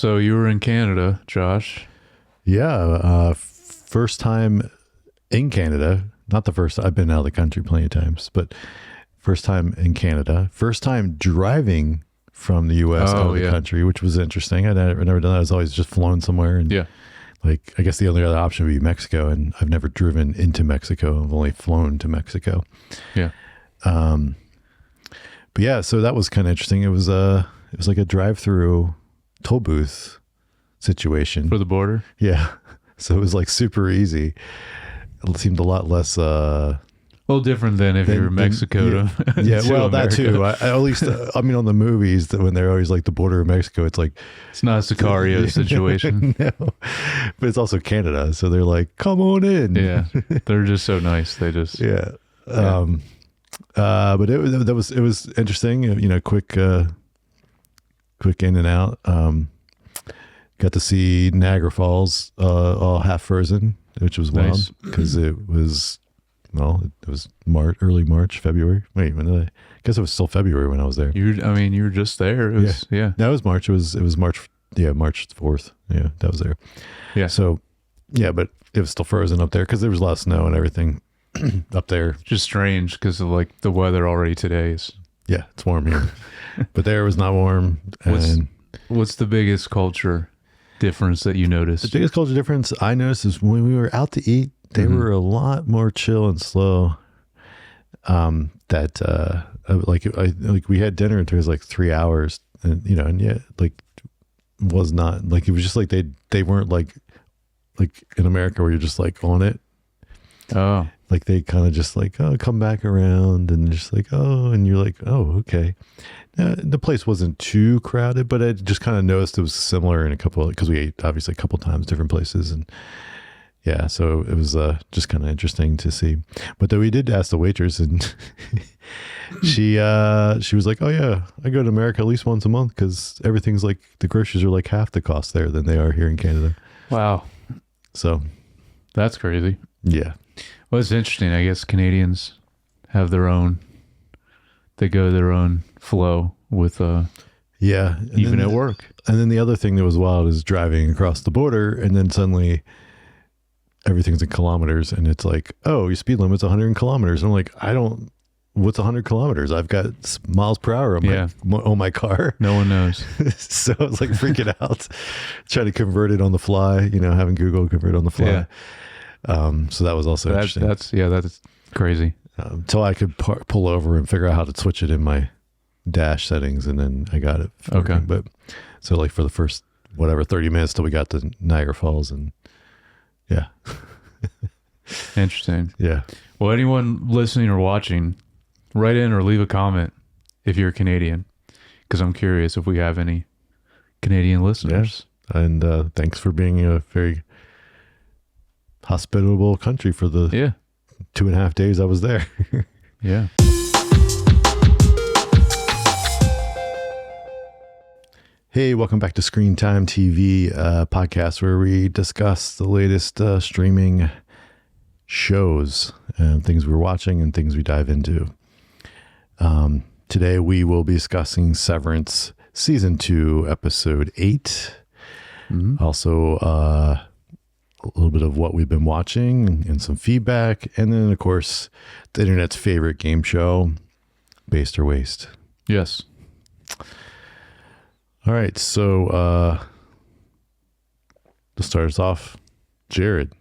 So you were in Canada, Josh. Yeah, first time in Canada. Not the first. I've been out of the country plenty of times, but first time in Canada. First time driving from the U.S. out of the country, which was interesting. I'd never done that. I was always just flown somewhere. And like, I guess the only other option would be Mexico, and I've never driven into Mexico. I've only flown to Mexico. Yeah. But yeah, so that was kind of interesting. It was like a drive-through toll booth situation For the border? Yeah. So it was like super easy. It seemed a lot less well, different than if you're Mexico to yeah, to well, America. that too. I at least I mean, on the movies, that when they're always like the border of Mexico, it's like It's not a Sicario situation. No, but it's also Canada, so they're like, come on in. Yeah, they're just so nice. They just but it was interesting. You know, quick in and out. Got to see Niagara Falls all half frozen, which was wild because it was early March, February. Wait, I guess it was still February when I was there. You were just there. It was, No, it was March. It was March. Yeah, March 4th. Yeah, that was there. Yeah. So, yeah, but it was still frozen up there because there was a lot of snow and everything up there. Just strange because of like the weather already today is. Yeah, it's warm here, but there it was not warm. And What's the biggest culture difference that you noticed? the biggest culture difference I noticed is when we were out to eat, they were a lot more chill and slow. Like we had dinner and it was like 3 hours, and like was not like, it was just like they weren't like in America where you're just like on it. Oh, Like they kind of just like, oh, come back around, and just like, oh, and you're like, oh, okay. The place wasn't too crowded, but I just kind of noticed it was similar in a couple, because we ate obviously a couple times different places, and yeah, so it was just kind of interesting to see. But then we did ask the waitress, and she was like, oh yeah, I go to America at least once a month because everything's like, the groceries are like half the cost there than they are here in Canada. wow. So That's crazy. yeah. Well, it's interesting. I guess Canadians have they go their own flow with, Yeah. And even then at work. And then the other thing that was wild is driving across the border, and then suddenly everything's in kilometers, and it's like, oh, your speed limit's 100 kilometers. And I'm like, what's 100 kilometers? I've got miles per hour on my car. No one knows. So I was like freaking out, trying to convert it on the fly, having Google convert on the fly. Yeah. So that was also interesting. That's crazy. Until I could pull over and figure out how to switch it in my dash settings, and then I got it. Okay. But so like for the first 30 minutes till we got to Niagara Falls, and yeah. Interesting. Yeah. Well, anyone listening or watching, write in or leave a comment if you're Canadian, because I'm curious if we have any Canadian listeners. Yeah. And thanks for being a very hospitable country for the 2.5 days I was there. Yeah. Hey, welcome back to Screen Time TV podcast, where we discuss the latest streaming shows and things we're watching and things we dive into. Today we will be discussing Severance Season 2, Episode 8. Mm-hmm. Also, a little bit of what we've been watching and some feedback. And then, of course, the internet's favorite game show, Based or Waste. Yes. All right. So to start us off, Jared,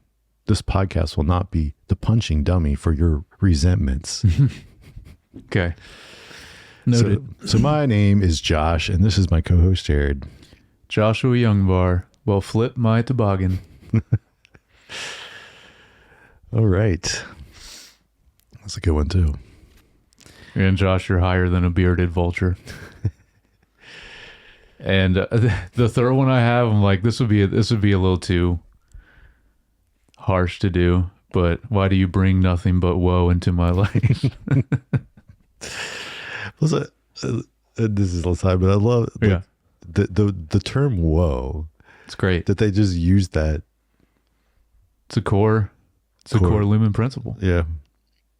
this podcast will not be the punching dummy for your resentments. Okay. Noted. So my name is Josh, and this is my co-host, Jared. Joshua Youngbar. Well, flip my toboggan. All right. That's a good one, too. And Josh, you're higher than a bearded vulture. And the third one I have, I'm like, this would be a little too harsh to do. But why do you bring nothing but woe into my life? This is less high, but I love the term "woe." It's great that they just use that. It's a core Lumen principle. Yeah,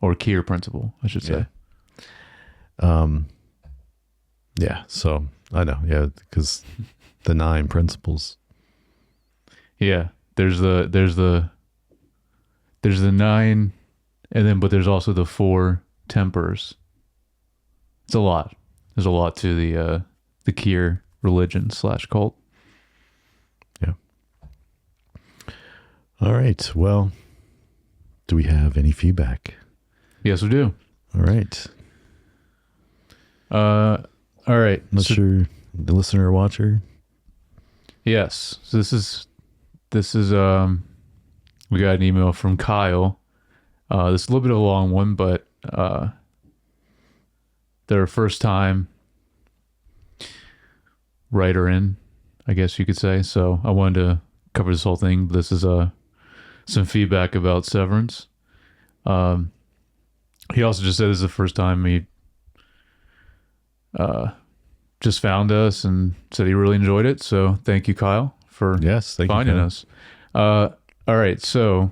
or Keir principle, I should say. Yeah. So I know. Yeah, because The 9 principles. Yeah, there's the 9, and then but there's also the 4 tempers. It's a lot. There's a lot to the Kier religion / cult. Yeah. All right. Well, do we have any feedback? Yes, we do. All right. All right. Unless you're the listener or watcher. Yes. So this is we got an email from Kyle. This is a little bit of a long one, but they're a first time writer in, I guess you could say. So I wanted to cover this whole thing. This is some feedback about Severance. He also just said this is the first time he just found us and said he really enjoyed it. So thank you, Kyle, for finding us. All right, so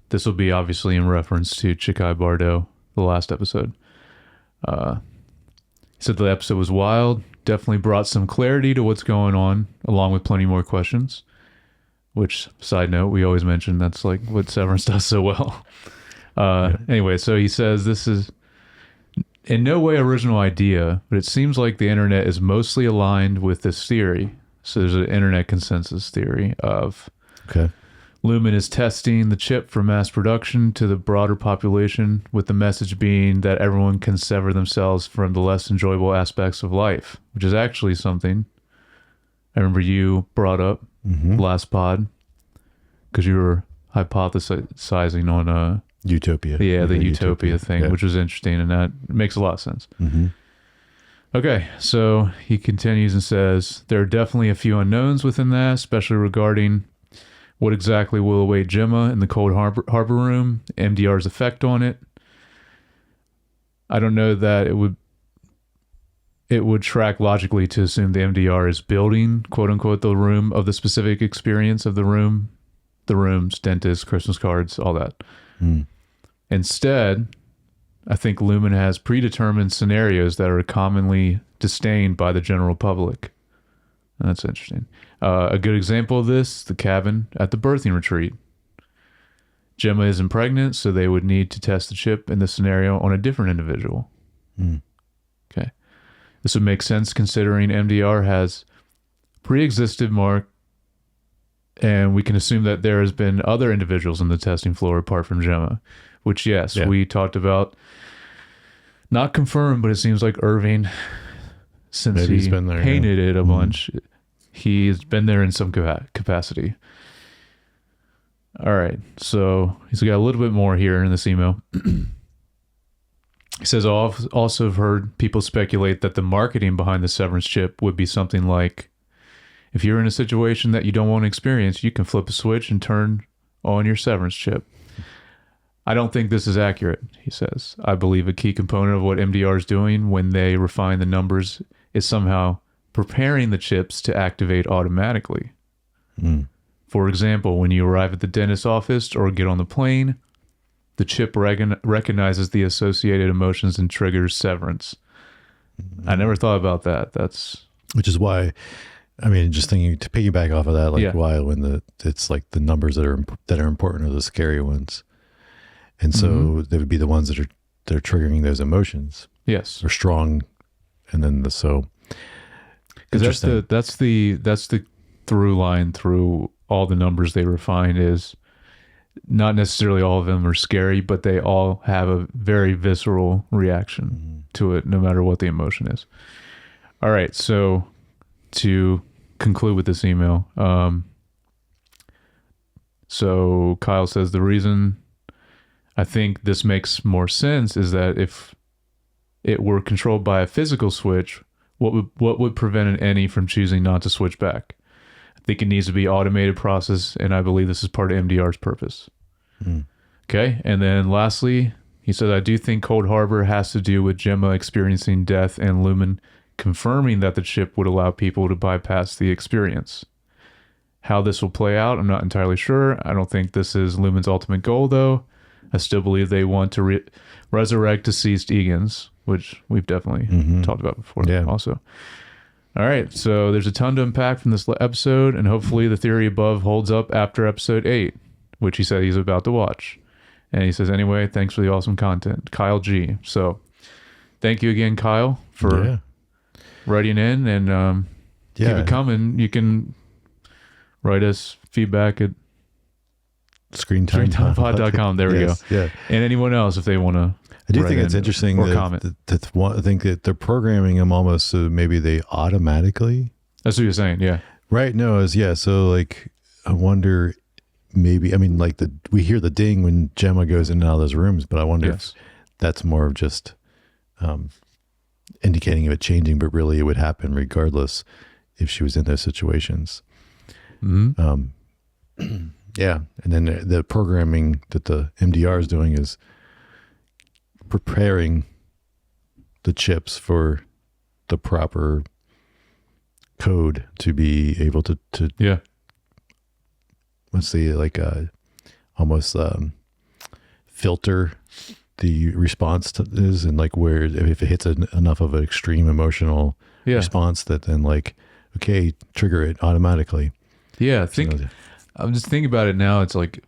this will be obviously in reference to Chikai Bardo, the last episode. He said the episode was wild, definitely brought some clarity to what's going on, along with plenty more questions. Which, side note, we always mention that's like what Severance does so well. Anyway, so he says this is in no way original idea, but it seems like the internet is mostly aligned with this theory. So there's an internet consensus theory of Lumen is testing the chip for mass production to the broader population, with the message being that everyone can sever themselves from the less enjoyable aspects of life, which is actually something I remember you brought up last pod, because you were hypothesizing on Utopia. Yeah, the Utopia thing, which was interesting, and that makes a lot of sense. Okay, so he continues and says, there are definitely a few unknowns within that, especially regarding what exactly will await Gemma in the Cold Harbor room, MDR's effect on it. I don't know that it would track logically to assume the MDR is building, quote unquote, the room of the specific experience of the room, the rooms, dentist, Christmas cards, all that. Instead, I think Lumen has predetermined scenarios that are commonly disdained by the general public. And that's interesting. A good example of this, the cabin at the birthing retreat. Gemma isn't pregnant, so they would need to test the chip in this scenario on a different individual. Okay. This would make sense considering MDR has pre-existed mark, and we can assume that there has been other individuals in the testing floor apart from Gemma, which, yes, we talked about. Not confirmed, but it seems like Irving, since he's been there, painted it a bunch, he's been there in some capacity. All right, so he's got a little bit more here in this email. He says, I've also heard people speculate that the marketing behind the Severance chip would be something like, if you're in a situation that you don't want to experience, you can flip a switch and turn on your Severance chip. I don't think this is accurate, he says. I believe a key component of what MDR is doing when they refine the numbers is somehow preparing the chips to activate automatically. For example, when you arrive at the dentist's office or get on the plane, the chip recognizes the associated emotions and triggers Severance. I never thought about that. Which is why, I mean, just thinking to piggyback off of that, like why when it's like the numbers that are important are the scary ones. And so they would be the ones that are triggering those emotions. Yes. They're strong. And then because that's the through line through all the numbers they refine is not necessarily all of them are scary, but they all have a very visceral reaction to it, no matter what the emotion is. All right. So to conclude with this email, so Kyle says the reason I think this makes more sense is that if it were controlled by a physical switch, what would prevent an any from choosing not to switch back? I think it needs to be an automated process, and I believe this is part of MDR's purpose. Okay, and then lastly, he said, I do think Cold Harbor has to do with Gemma experiencing death and Lumen confirming that the chip would allow people to bypass the experience. How this will play out, I'm not entirely sure. I don't think this is Lumen's ultimate goal, though. I still believe they want to resurrect deceased Egans, which we've definitely talked about before also. All right. So there's a ton to unpack from this episode, and hopefully the theory above holds up after episode 8, which he said he's about to watch. And he says, anyway, thanks for the awesome content. Kyle G. So thank you again, Kyle, for writing in, and keep it coming. You can write us feedback at screentimepod.com. There we go. Yeah. And anyone else, if they want to. I do think it's interesting comment. I think that they're programming them almost so maybe they automatically. That's what you're saying, yeah. Right. No, so like I wonder maybe, I mean, like we hear the ding when Gemma goes in and out of those rooms, but I wonder if that's more of just indicating of it changing, but really it would happen regardless if she was in those situations. Mm-hmm. Yeah. And then the programming that the MDR is doing is preparing the chips for the proper code to be able to let's see, like almost filter the response is, and like where if it hits enough of an extreme emotional response that then like, okay, trigger it automatically. Yeah, I'm just thinking about it now. It's like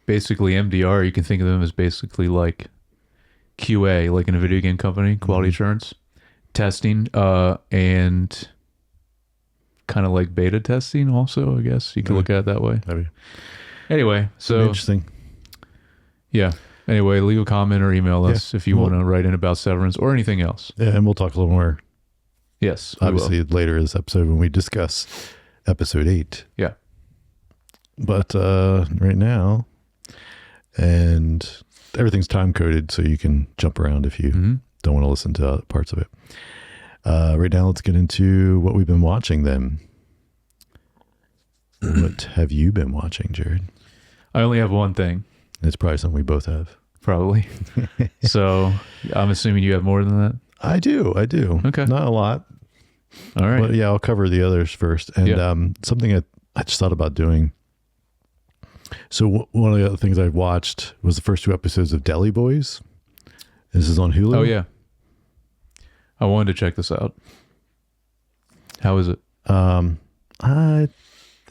basically MDR. You can think of them as basically like QA, like in a video game company, quality assurance testing, and kind of like beta testing also, I guess you could look at it that way. Anyway, so interesting. Yeah. Anyway, leave a comment or email us if you want to write in about Severance or anything else. Yeah, and we'll talk a little more. Yes. Obviously later in this episode when we discuss episode 8. Yeah. But right now, and everything's time coded, so you can jump around if you don't want to listen to parts of it. Right now, let's get into what we've been watching then. What have you been watching, Jared? I only have one thing. It's probably something we both have. Probably. So I'm assuming you have more than that? I do. Okay. Not a lot. All right. But yeah, I'll cover the others first. And something I just thought about doing. So one of the other things I watched was the first 2 episodes of Deli Boys. This is on Hulu. Oh, yeah. I wanted to check this out. How is it? It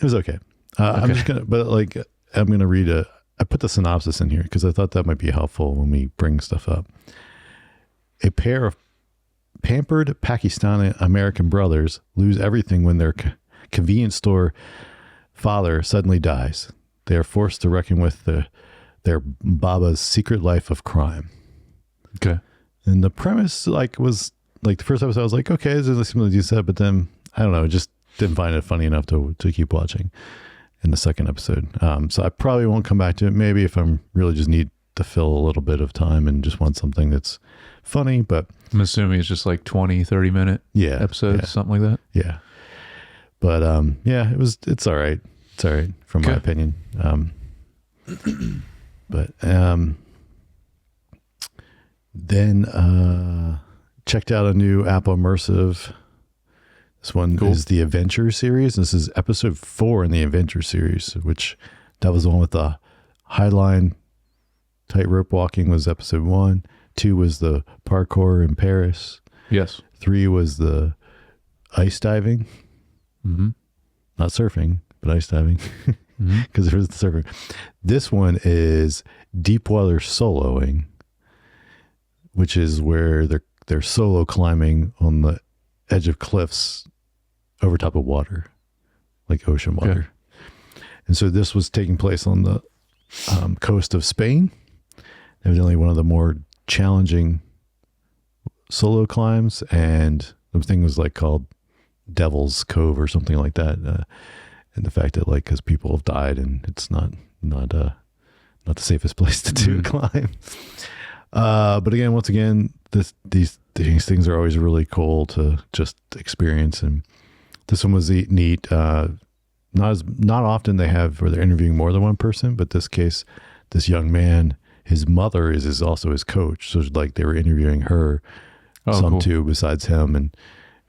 was okay. I'm just going to read I put the synopsis in here because I thought that might be helpful when we bring stuff up. A pair of pampered Pakistani American brothers lose everything when their convenience store father suddenly dies. They are forced to reckon with their Baba's secret life of crime. Okay. And the premise was like the first episode, I was like, okay, this is similar to you said, but then I don't know, just didn't find it funny enough to keep watching in the second episode. So I probably won't come back to it. Maybe if I'm really just need to fill a little bit of time and just want something that's funny, but I'm assuming it's just like 20, 30 minute episodes, something like that. Yeah. But it's all right. It's all right from my opinion. Then checked out a new Apple Immersive. This one is the Adventure series. This is episode 4 in the Adventure series, which that was the one with the highline tightrope walking was episode 1. 2 was the parkour in Paris. Yes. 3 was the ice diving. Mm-hmm. Not surfing, but ice diving. Because there was the surfing. This one is deep water soloing, which is where they're solo climbing on the edge of cliffs over top of water, like ocean water. Okay. And so this was taking place on the coast of Spain. Evidently one of the more challenging solo climbs, and the thing was like called Devil's Cove or something like that. And the fact that because people have died and it's not the safest place to do a climb. But again, once again, these things are always really cool to just experience. And this one was neat. Not often they have where they're interviewing more than one person, but this case, this young man, his mother is also his coach. So they were interviewing her too, besides him, and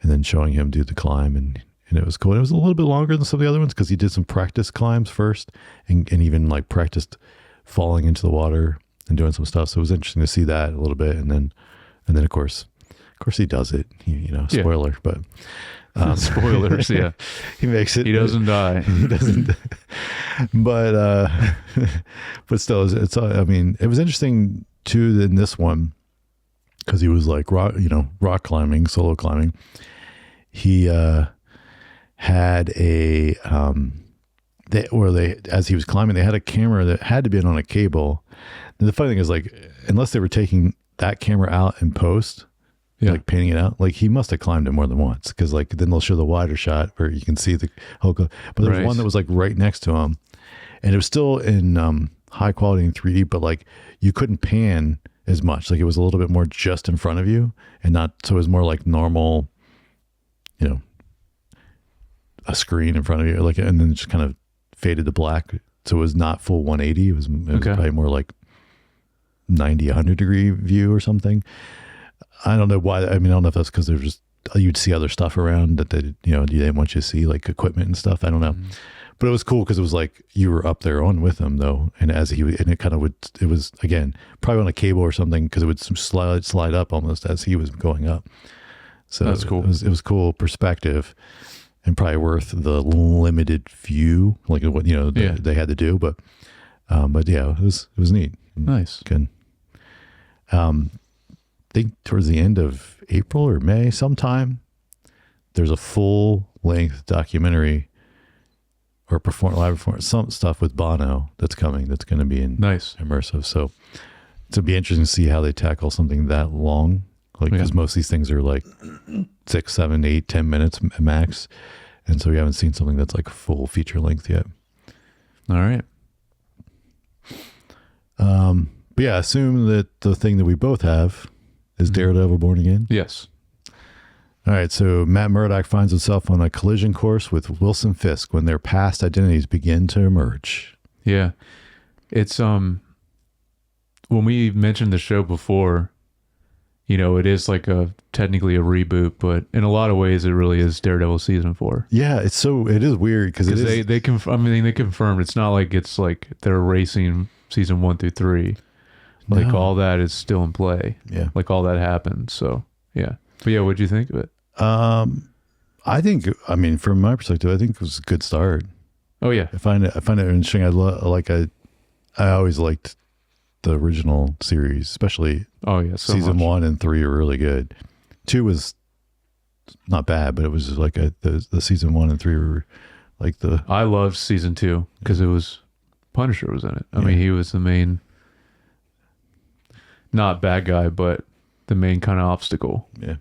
then showing him do the climb, and it was cool. And it was a little bit longer than some of the other ones because he did some practice climbs first, and even practiced falling into the water and doing some stuff. So it was interesting to see that a little bit, and then of course course, he does it. Spoiler, but spoilers. Yeah, he makes it. He doesn't die. He doesn't. But still, I mean, it was interesting too in this one because he was like rock climbing, solo climbing. He had a as he was climbing, they had a camera that had to be on a cable. And the funny thing is, like, unless they were taking that camera out in post, like painting it out, like he must have climbed it more than once, because like then they'll show the wider shot where you can see the whole. But there was one that was like right next to him, and it was still in high quality in 3D, but like you couldn't pan as much. Like it was a little bit more just in front of you, and not so it was more like normal, a screen in front of you, like, and then it just kind of faded to black. So it was not full 180. It was probably more like 90, 100 degree view or something. I don't know why. I mean, I don't know if that's because they're just, you'd see other stuff around that they didn't want you to see, like equipment and stuff. I don't know. But it was cool because it was like you were up there on with him though. And it kind of would, it was again, probably on a cable or something, because it would slide up almost as he was going up. So that's cool. It was cool perspective. And probably worth the limited view, like what they had to do, but yeah, it was neat. Nice, good. I think towards the end of April or May, sometime, there's a full length documentary or live performance, some stuff with Bono that's coming. That's going to be immersive. So it'll be interesting to see how they tackle something that long. Like, because most of these things are like 6, 7, 8, 10 minutes max. And so we haven't seen something that's like full feature length yet. All right. But yeah, assume that the thing that we both have is Daredevil Born Again. Yes. All right. So Matt Murdock finds himself on a collision course with Wilson Fisk when their past identities begin to emerge. Yeah. It's, when we mentioned the show before, it is like technically a reboot, but in a lot of ways, it really is Daredevil season 4. Yeah, it is weird because they confirmed it's not like it's like they're erasing season 1 through 3. Like all that is still in play. Yeah, like all that happened. So yeah, but yeah, what'd you think of it? I think, from my perspective, I think it was a good start. Oh yeah, I find it interesting. I always liked the original series, especially season 1 and 3 are really good. 2 was not bad, but it was just like the season 1 and 3 were like I loved season 2 because it was Punisher was in it. I mean, he was the main, not bad guy, but the main kind of obstacle. Yeah.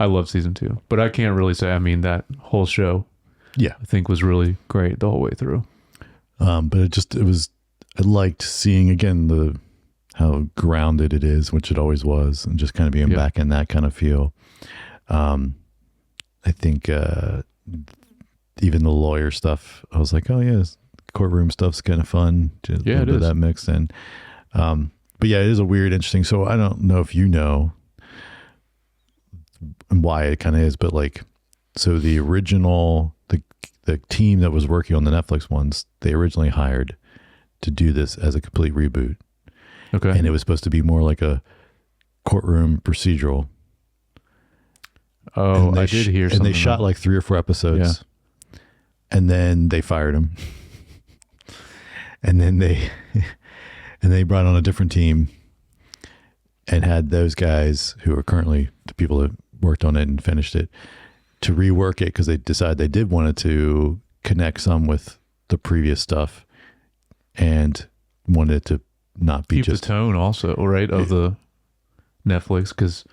I love season 2, but I can't really say. I mean, that whole show, I think was really great the whole way through. But I liked seeing again how grounded it is, which it always was, and just kind of being back in that kind of feel. I think even the lawyer stuff, I was like, oh yeah, courtroom stuff's kind of fun. Just it is that mixed in. But yeah, it is a weird, interesting. So I don't know if you know why it kind of is, but like, so the original the team that was working on the Netflix ones, they originally hired to do this as a complete reboot. Okay. And it was supposed to be more like a courtroom procedural. Oh, I did hear something. And they shot like 3 or 4 episodes. Yeah. And then they fired him. And then they brought on a different team and had those guys who are currently the people that worked on it and finished it to rework it, because they decided they did want it to connect some with the previous stuff and wanted it to not be keep just the tone also, right, of the Netflix, because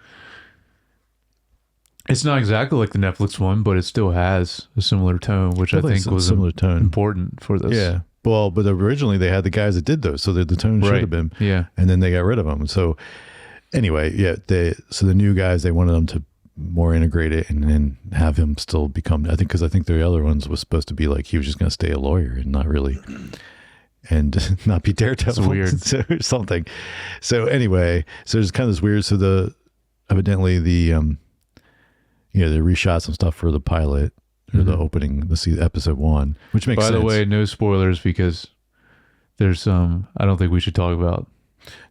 it's not exactly like the Netflix one, but it still has a similar tone, which I think was important for this. Yeah. Well, but originally they had the guys that did those, so the tone should have been. Yeah. And then they got rid of them. So anyway, so the new guys, they wanted them to more integrate it and then have him still become, I think the other ones was supposed to be like he was just going to stay a lawyer and not really, and not be Daredevil. That's weird. Or something. So anyway, so there's kind of this weird, so evidently they reshot some stuff for the pilot or the opening, episode 1, which makes sense. By the way, no spoilers, because there's I don't think we should talk about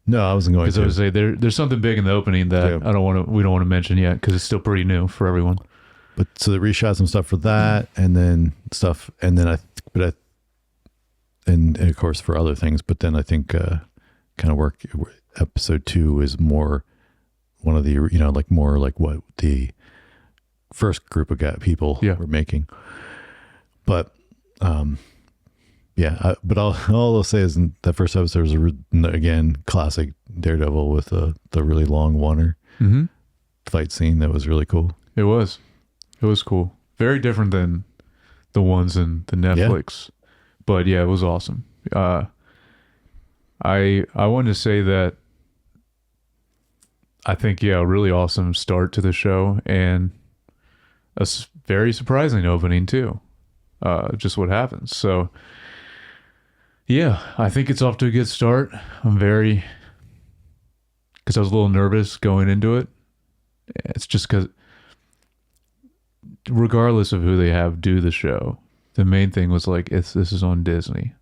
No, I wasn't going to. Because I would say there's something big in the opening that we don't want to mention yet because it's still pretty new for everyone. But so they reshot some stuff for that, and then and of course for other things. But then I think kind of episode 2 is more one of the like more like what the first group of people were making. But but all I'll say is that first episode was again classic Daredevil with the really long Warner fight scene that was really cool. It was cool. Very different than the ones in the Netflix, but yeah, it was awesome. I wanted to say that I think a really awesome start to the show and a very surprising opening too. Just what happens. So yeah, I think it's off to a good start. I'm because I was a little nervous going into it. It's just because regardless of who they have do the show, the main thing was like, this is on Disney,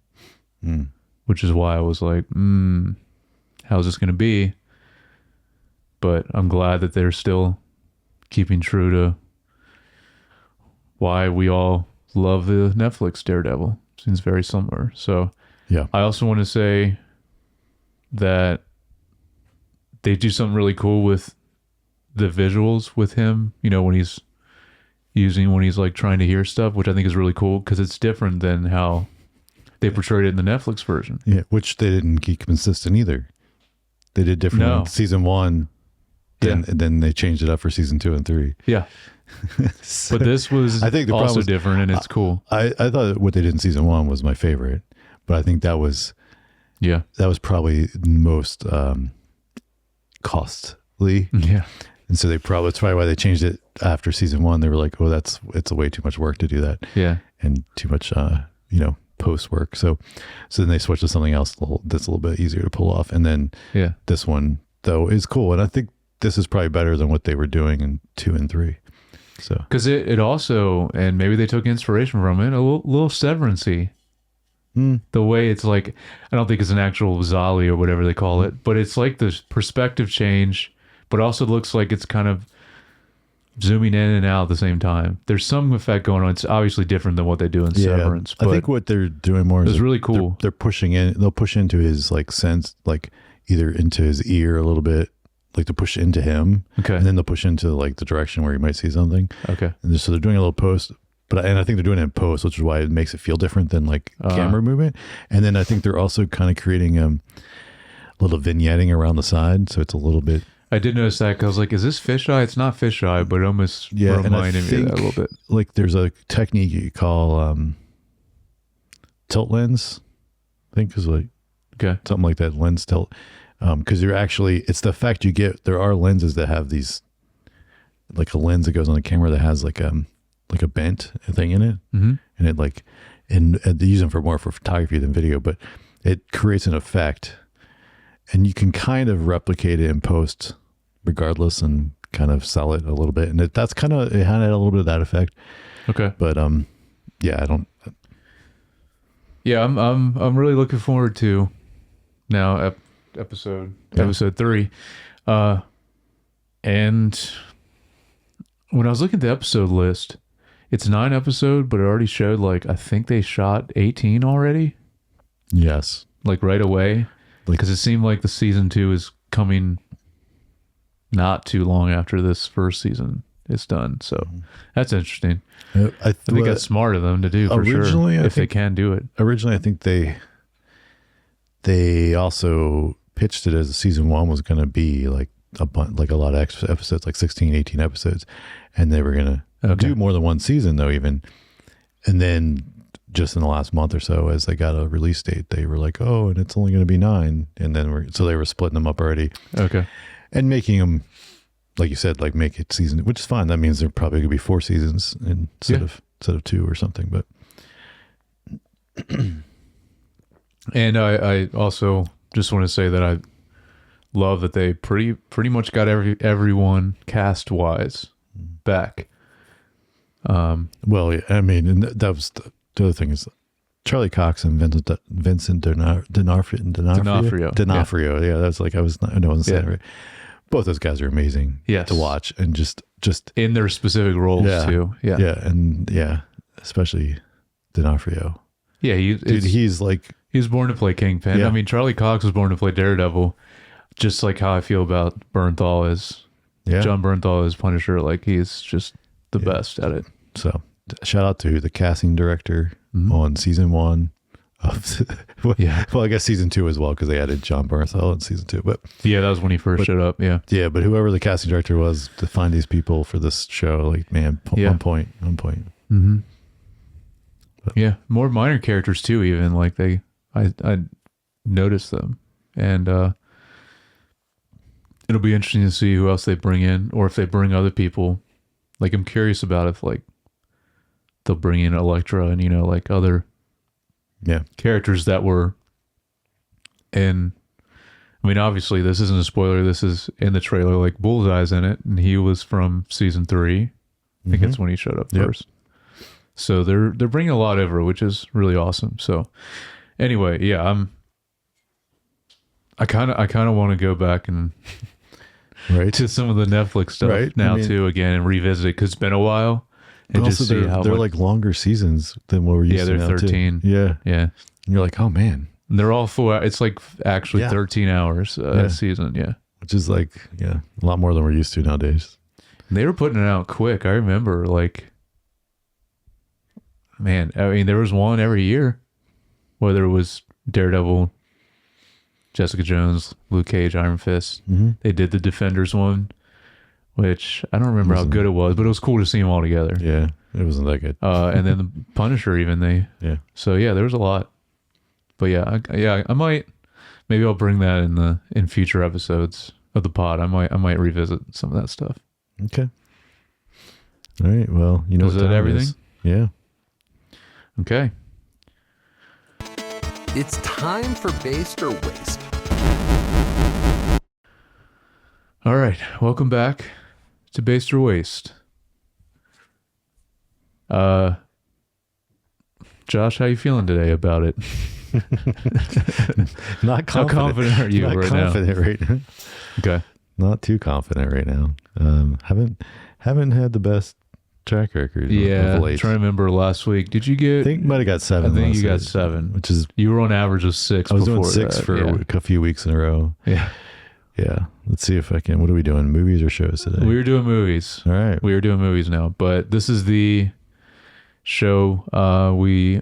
which is why I was like, how's this going to be? But I'm glad that they're still keeping true to why we all love the Netflix Daredevil. Seems very similar. So yeah, I also want to say that they do something really cool with the visuals with him, when he's like trying to hear stuff, which I think is really cool because it's different than how they portrayed it in the Netflix version. Yeah, which they didn't keep consistent either. They did different in season 1, and then they changed it up for season 2 and 3. Yeah. But this was I think also different, and it's cool. I thought what they did in season 1 was my favorite, but I think that was probably most costly. Yeah. And so that's probably why they changed it after season 1. They were like, oh, it's way too much work to do that. Yeah. And too much, post work. So then they switched to something else that's a little bit easier to pull off. And then this one though is cool. And I think this is probably better than what they were doing in 2 and 3. So, cause it also, and maybe they took inspiration from it, a little Severance-y. The way it's like, I don't think it's an actual Zali or whatever they call it, but it's like the perspective change, but also looks like it's kind of zooming in and out at the same time. There's some effect going on. It's obviously different than what they do in Severance. But I think what they're doing more is really cool. They're pushing in. They'll push into his like sense, like either into his ear a little bit, like to push into him. Okay. And then they'll push into like the direction where you might see something. Okay. And so they're doing a little post. And I think they're doing it in post, which is why it makes it feel different than like camera movement. And then I think they're also kind of creating a little vignetting around the side, so it's a little bit. I did notice that because I was like, "Is this fisheye?" It's not fisheye, but it almost reminded me of that a little bit. Like there's a technique you call tilt lens. I think is like something like that, lens tilt. Because you're actually, it's the effect you get. There are lenses that have these, like a lens that goes on the camera that has like a bent thing in it, and it they use them more for photography than video, but it creates an effect, and you can kind of replicate it in post, regardless, and kind of sell it a little bit, and it had a little bit of that effect. Okay, but yeah, I don't. Yeah, I'm really looking forward to now episode 3, and when I was looking at the episode list. It's 9 episodes, but it already showed I think they shot 18 already. Yes. Like right away. Because it seemed like the season 2 is coming not too long after this first season is done. So that's interesting. I think that's smart of them to do for sure. If they can do it. Originally, I think they also pitched it as season 1 was going to be like a lot of extra episodes, like 16, 18 episodes. And they were going to do more than one season though, even. And then just in the last month or so, as they got a release date, they were like, oh, and it's only going to be 9. And then so they were splitting them up already. Okay. And making them, like you said, like make it season, which is fine. That means there probably going to be 4 seasons instead of 2 or something, but. And I also just want to say that I love that they pretty much got everyone cast wise back. Well, I mean, and that was the other thing is Charlie Cox and Vincent D'Onofrio. Yeah, that's like I wasn't saying it right. Both those guys are amazing to watch, and just in their specific roles too. Yeah, especially D'Onofrio. Yeah, he's born to play Kingpin. Yeah. I mean, Charlie Cox was born to play Daredevil, just like how I feel about Bernthal as John Bernthal as Punisher. Like he's just the best at it. So shout out to the casting director on season 1 of well, I guess season 2 as well, because they added John Bernthal in season 2. But that was when he first showed up. But whoever the casting director was to find these people for this show, like, man, on point. Mm-hmm. But, more minor characters too. Even like I noticed them, and it'll be interesting to see who else they bring in, or if they bring other people. Like, I'm curious about if like they'll bring in Elektra and like other characters that were in. I mean, obviously this isn't a spoiler. This is in the trailer. Like Bullseye's in it, and he was from season 3. I think it's when he showed up first. So they're bringing a lot over, which is really awesome. So anyway, I kind of want to go back and to some of the Netflix stuff now too again and revisit it, because it's been a while. And also just see how they're like longer seasons than what we're used to. Yeah, they're 13. Too. Yeah. And you're like, oh man. And they're all full. It's like actually 13 hours a season. Which is like, a lot more than we're used to nowadays. And they were putting it out quick. I remember, like, man, I mean, there was one every year, whether it was Daredevil, Jessica Jones, Luke Cage, Iron Fist. They did the Defenders one, which I don't remember how good it was, but it was cool to see them all together. Yeah, it wasn't that good. And then the Punisher, even So there was a lot. But I might, maybe I'll bring that in future episodes of the pod. I might revisit some of that stuff. Okay. All right. Well, is that everything? Is. Yeah. Okay. It's time for Based or Waste. All right. Welcome back to Based or Waste. Josh, how you feeling today about it? Not confident. How confident are you Not right confident now? Right now. Okay. Not too confident right now. Haven't had the best track record. Yeah. Of late. Trying to remember last week. Did you get? I think might have got 7. I think you got 7, which is you were on average of 6. I was doing 6 for a few weeks in a row. Yeah. Yeah. Let's see if I can. What are we doing? Movies or shows today? We were doing movies. All right. We are doing movies now, but this is the show. We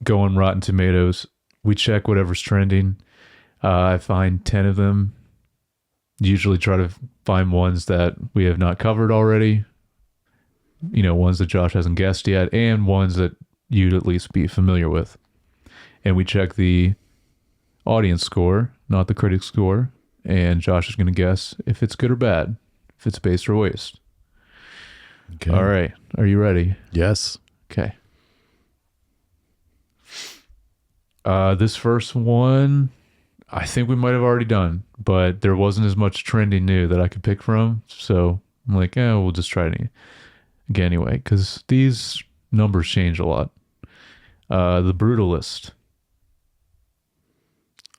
go on Rotten Tomatoes. We check whatever's trending. I find 10 of them. Usually try to find ones that we have not covered already. Ones that Josh hasn't guessed yet, and ones that you'd at least be familiar with. And we check the audience score, not the critic score. And Josh is going to guess if it's good or bad, if it's based or waste. Okay. All right. Are you ready? Yes. Okay. This first one, I think we might have already done, but there wasn't as much trending new that I could pick from. So I'm like, we'll just try it again anyway, because these numbers change a lot. The Brutalist.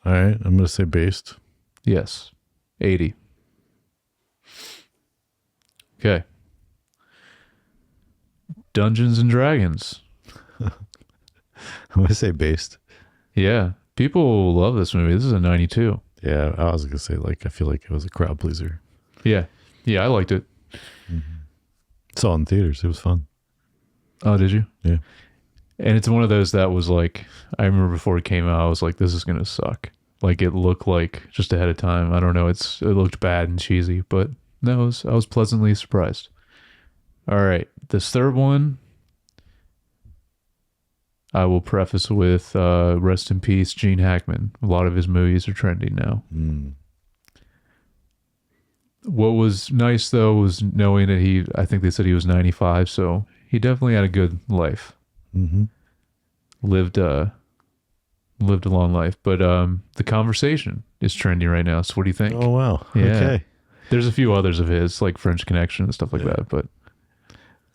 All right. I'm going to say based. Yes. 80. Okay. Dungeons and Dragons. I'm going to say based. Yeah. People love this movie. This is a 92. Yeah. I was going to say, I feel like it was a crowd pleaser. Yeah. Yeah. I liked it. Saw it in theaters. It was fun. Oh, did you? Yeah. And it's one of those that was like, I remember before it came out, I was like, this is going to suck. Like, it looked like just ahead of time. I don't know. It looked bad and cheesy, but no, I was pleasantly surprised. All right. This third one, I will preface with rest in peace, Gene Hackman. A lot of his movies are trending now. What was nice, though, was knowing that I think they said he was 95, so he definitely had a good life. Lived a long life. But The Conversation is trending right now, so what do you think? Oh, wow. Yeah. Okay. There's a few others of his, like French Connection and stuff like that, but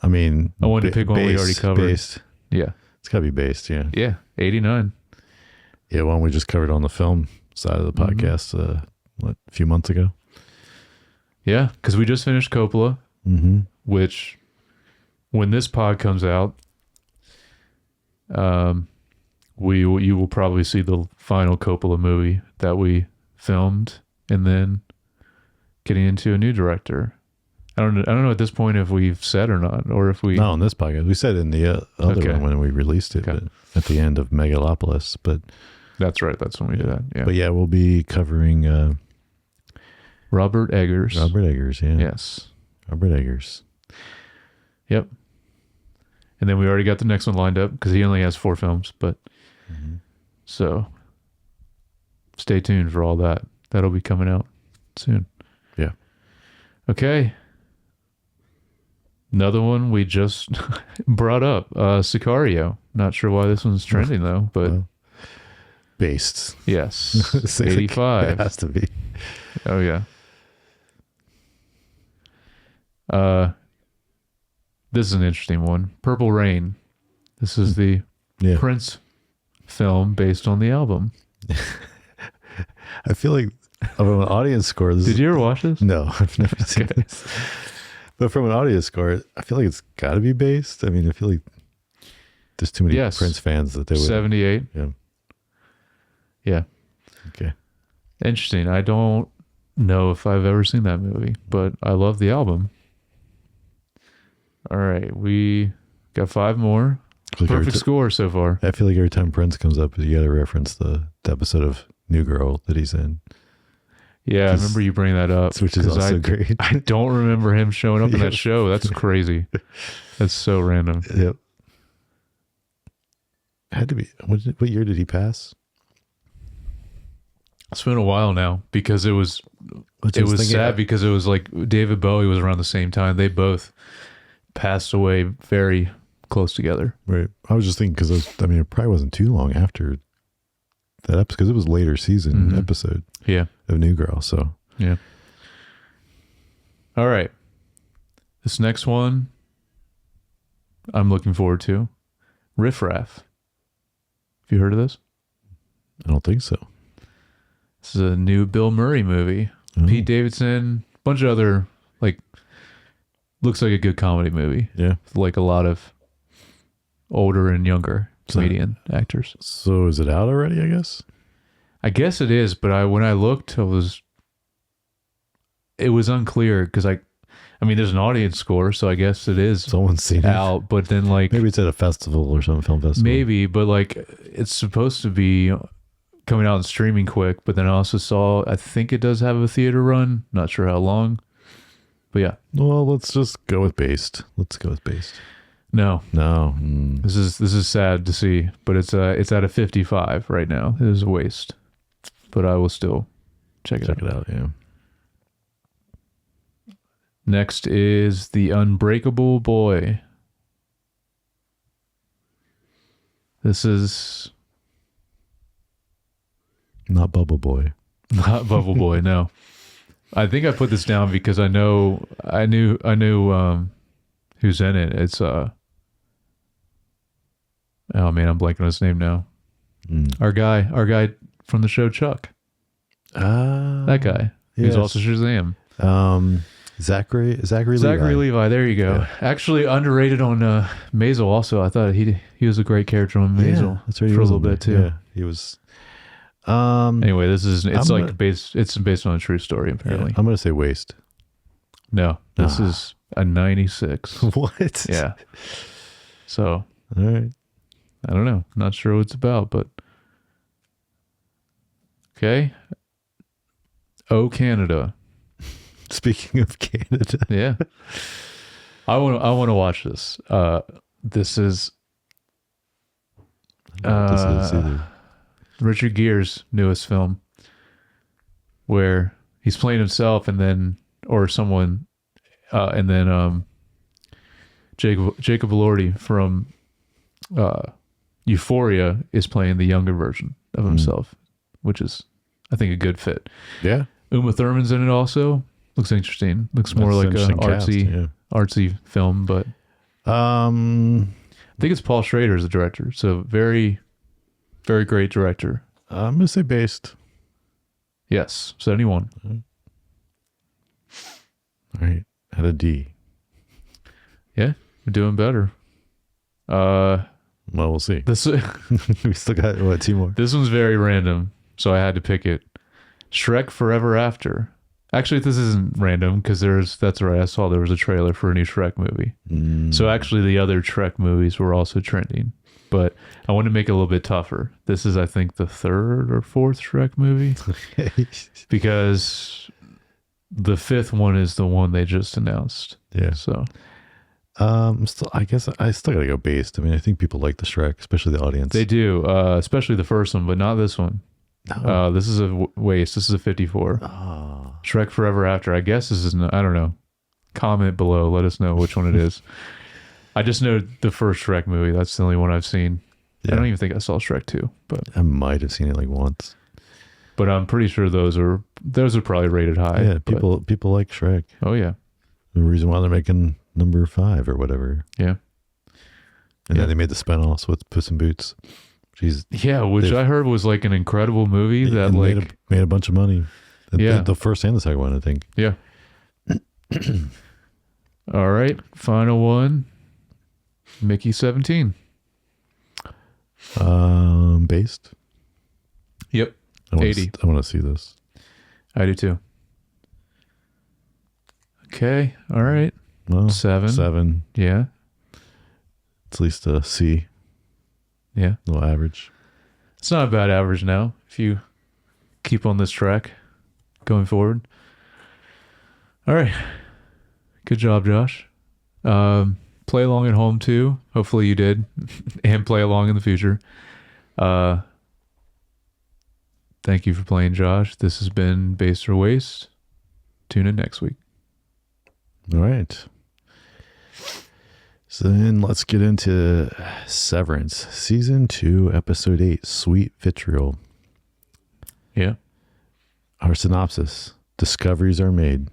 I mean, I wanted to pick one we already covered. Based. Yeah. It's got to be based, yeah. Yeah, 89. Yeah, one we just covered on the film side of the podcast a few months ago. Yeah, because we just finished Coppola, which when this pod comes out, you will probably see the final Coppola movie that we filmed, and then getting into a new director. I don't know at this point if we've said or not, or if we... No, on this podcast. We said in the other one when we released it, but at the end of Megalopolis, but... That's right. That's when we did that. Yeah. But yeah, we'll be covering... Robert Eggers. Robert Eggers, yeah. Yes. Robert Eggers. Yep. And then we already got the next one lined up because he only has 4 films, but... So, stay tuned for all that. That'll be coming out soon. Yeah. Okay. Another one we just brought up, Sicario. Not sure why this one's trending though, but based. Yes, 85. It has to be. Oh yeah. This is an interesting one. Purple Rain. This is the Prince film based on the album. I feel like from an audience score. Did you ever watch this? No, I've never seen this. But from an audience score, I feel like it's got to be based. I mean, I feel like there's too many Prince fans that they would. 78. Yeah. Yeah. Okay. Interesting. I don't know if I've ever seen that movie, but I love the album. All right. We got 5 more. Perfect score so far. I feel like every time Prince comes up, you got to reference the episode of New Girl that he's in. Yeah, I remember you bringing that up. Which is also great. I don't remember him showing up in that show. That's crazy. That's so random. Yep. Had to be. What year did he pass? It's been a while now because it was sad because it was like David Bowie was around the same time. They both passed away very close together. Right. I was just thinking because it probably wasn't too long after that episode because it was later season episode. Yeah. Of New Girl. So yeah. All right. This next one I'm looking forward to. Riff Raff. Have you heard of this? I don't think so. This is a new Bill Murray movie. Oh. Pete Davidson, bunch of other looks like a good comedy movie. Yeah. Like a lot of older and younger comedian actors. So is it out already, I guess? I guess it is, but when I looked, it was unclear because there's an audience score, so I guess it is someone's seen out. It. But then maybe it's at a festival or some film festival. Maybe, but it's supposed to be coming out and streaming quick. But then I also saw I think it does have a theater run. Not sure how long, but yeah. Well, let's just go with based. No. Mm. This is sad to see, but it's at a 55 right now. It is a waste. But I will still check it out. Yeah. Next is The Unbreakable Boy. This is not Bubble Boy. Not Bubble Boy, no. I think I put this down because I knew who's in it. It's oh man, I'm blanking on his name now. Our guy from the show Chuck. That guy. He's also Shazam. Zachary Levi. There you go. Yeah. Actually underrated on Maisel also. I thought he was a great character on Maisel. Yeah, that's right. For a little bit too. Yeah, he was. Anyway, it's based on a true story apparently. Yeah, I'm gonna say waste. No, this is a 96. What? Yeah. So. All right. I don't know. Not sure what it's about, but okay. Oh, Canada. Speaking of Canada. Yeah. I want to watch this. This is Richard Gere's newest film where he's playing himself and then Jacob Elordi from Euphoria is playing the younger version of himself, which is, I think, a good fit. Yeah. Uma Thurman's in it also. Looks interesting. Looks more like a artsy film, but think it's Paul Schrader is the director. So very, very great director. I'm going to say based. Yes, 71. All right, at a D. Yeah, we're doing better. Well, we'll see. This we still got, what, 2 more? This one's very random, so I had to pick it. Shrek Forever After. Actually, this isn't random because that's right. I saw there was a trailer for a new Shrek movie. So actually the other Shrek movies were also trending, but I want to make it a little bit tougher. This is, I think, the 3rd or 4th Shrek movie because the 5th one is the one they just announced. Yeah. So, I guess I still gotta go based. I mean, I think people like the Shrek, especially the audience. They do, especially the first one, but not this one. No. This is a waste. This is a 54. Oh. Shrek Forever After. I guess this is, I don't know. Comment below. Let us know which one it is. I just know the first Shrek movie. That's the only one I've seen. Yeah. I don't even think I saw Shrek 2, but I might have seen it like once. But I'm pretty sure those are probably rated high. Yeah, people like Shrek. Oh yeah. The reason why they're making number 5 or whatever. Yeah. And then they made the spinoffs with Puss in Boots. Which I heard was like an incredible movie that like made a bunch of money. The first and the second one, I think. Yeah. All right, final one. Mickey 17. Based. Yep. I 80. I want to see this. I do too. Okay. All right. Well, 7. 7. Yeah. It's at least a C. Yeah. A little average. It's not a bad average now if you keep on this track going forward. All right. Good job, Josh. Play along at home too. Hopefully you did. And play along in the future. Thank you for playing, Josh. This has been Based or Waste. Tune in next week. All right. So then let's get into Severance, Season 2, Episode 8, Sweet Vitriol. Yeah. Our synopsis: discoveries are made.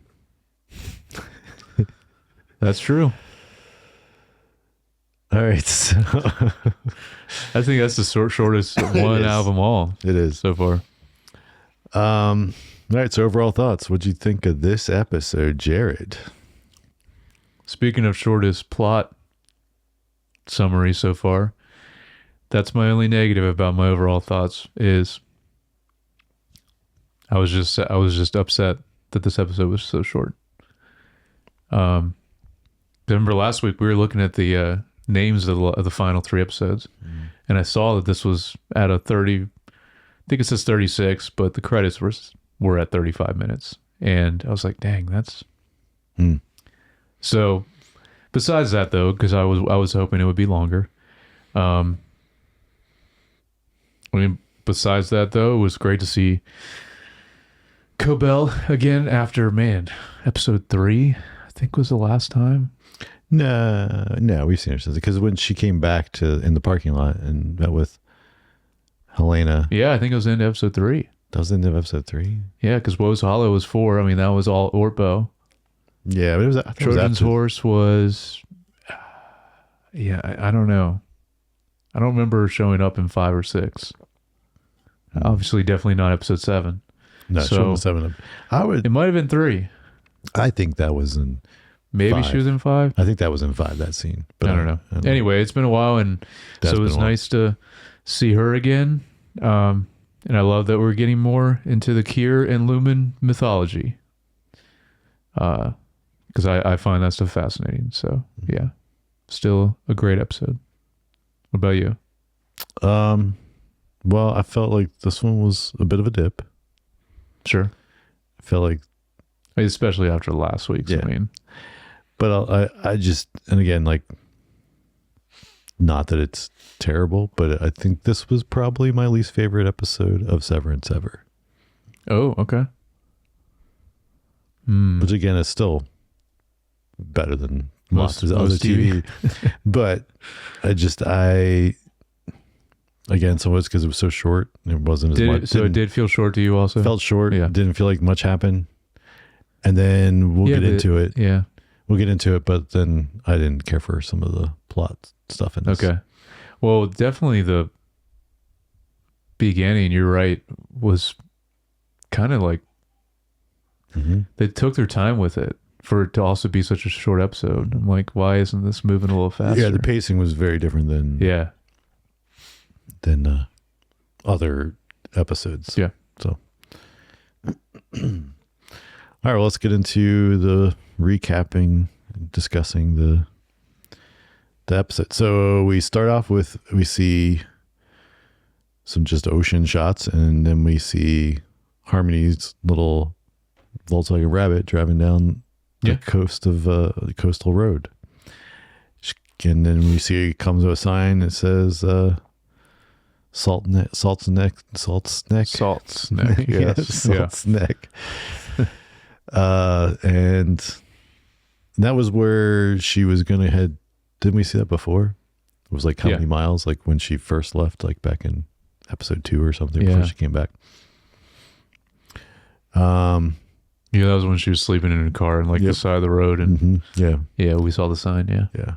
That's true. All right. So I think that's the shortest one out of them all. It is. So far. All right. So overall thoughts. What'd you think of this episode, Jared? Speaking of shortest plot summary so far, that's my only negative about my overall thoughts is I was just upset that this episode was so short. Remember last week we were looking at the names of the final 3 episodes, and I saw that this was at a 30. I think it says 36, but the credits were at 35 minutes, and I was like, "Dang, that's." So, besides that though, because I was hoping it would be longer. Besides that though, it was great to see Cobell again after episode 3. I think was the last time. No, we've seen her since, because when she came back in the parking lot and met with Helena. Yeah, I think it was into episode 3. That was the end of episode 3. Yeah, because Woe's Hollow was 4. I mean, that was all Orpo. Yeah, but it was Trojan's Horse was. Yeah, I don't know. I don't remember her showing up in 5 or 6. Obviously, definitely not episode 7. No, so 7. It might have been 3. I think that was in. Maybe 5. she was in 5. I think that was in 5. That scene, but I don't know. Anyway, it's been a while, and so it was nice to see her again. And I love that we're getting more into the Kier and Lumen mythology. Because I find that stuff fascinating. So yeah, still a great episode. What about you? Well, I felt like this one was a bit of a dip. Sure. I felt like, especially after last week's. Yeah. I mean, but I just, and again, like, not that it's terrible, but I think this was probably my least favorite episode of Severance ever. Oh, okay. Which again is still better than most of the other TV. But again, so it's because it was so short. It wasn't as much. So it did feel short to you also? Felt short. Yeah. Didn't feel like much happened. And then we'll get into it. Yeah. we'll get into it, but then I didn't care for some of the plot stuff in this. Okay. Well, definitely the beginning, you're right, was kind of like they took their time with it for it to also be such a short episode. I'm like, why isn't this moving a little faster? Yeah, the pacing was very different than other episodes. Yeah. So, all right, well, let's get into the recapping, discussing the episode. So we start off with, we see some just ocean shots, and then we see Harmony's little Volkswagen Rabbit driving down the coast of the coastal road. And then we see it comes with a sign that says Salt's Neck. Yes. Salt's Neck. And that was where she was going to head. Didn't we see that before? It was like how many miles? Like when she first left, like back in episode 2 or something before she came back. Yeah, that was when she was sleeping in her car on like the side of the road, and yeah, we saw the sign. Yeah.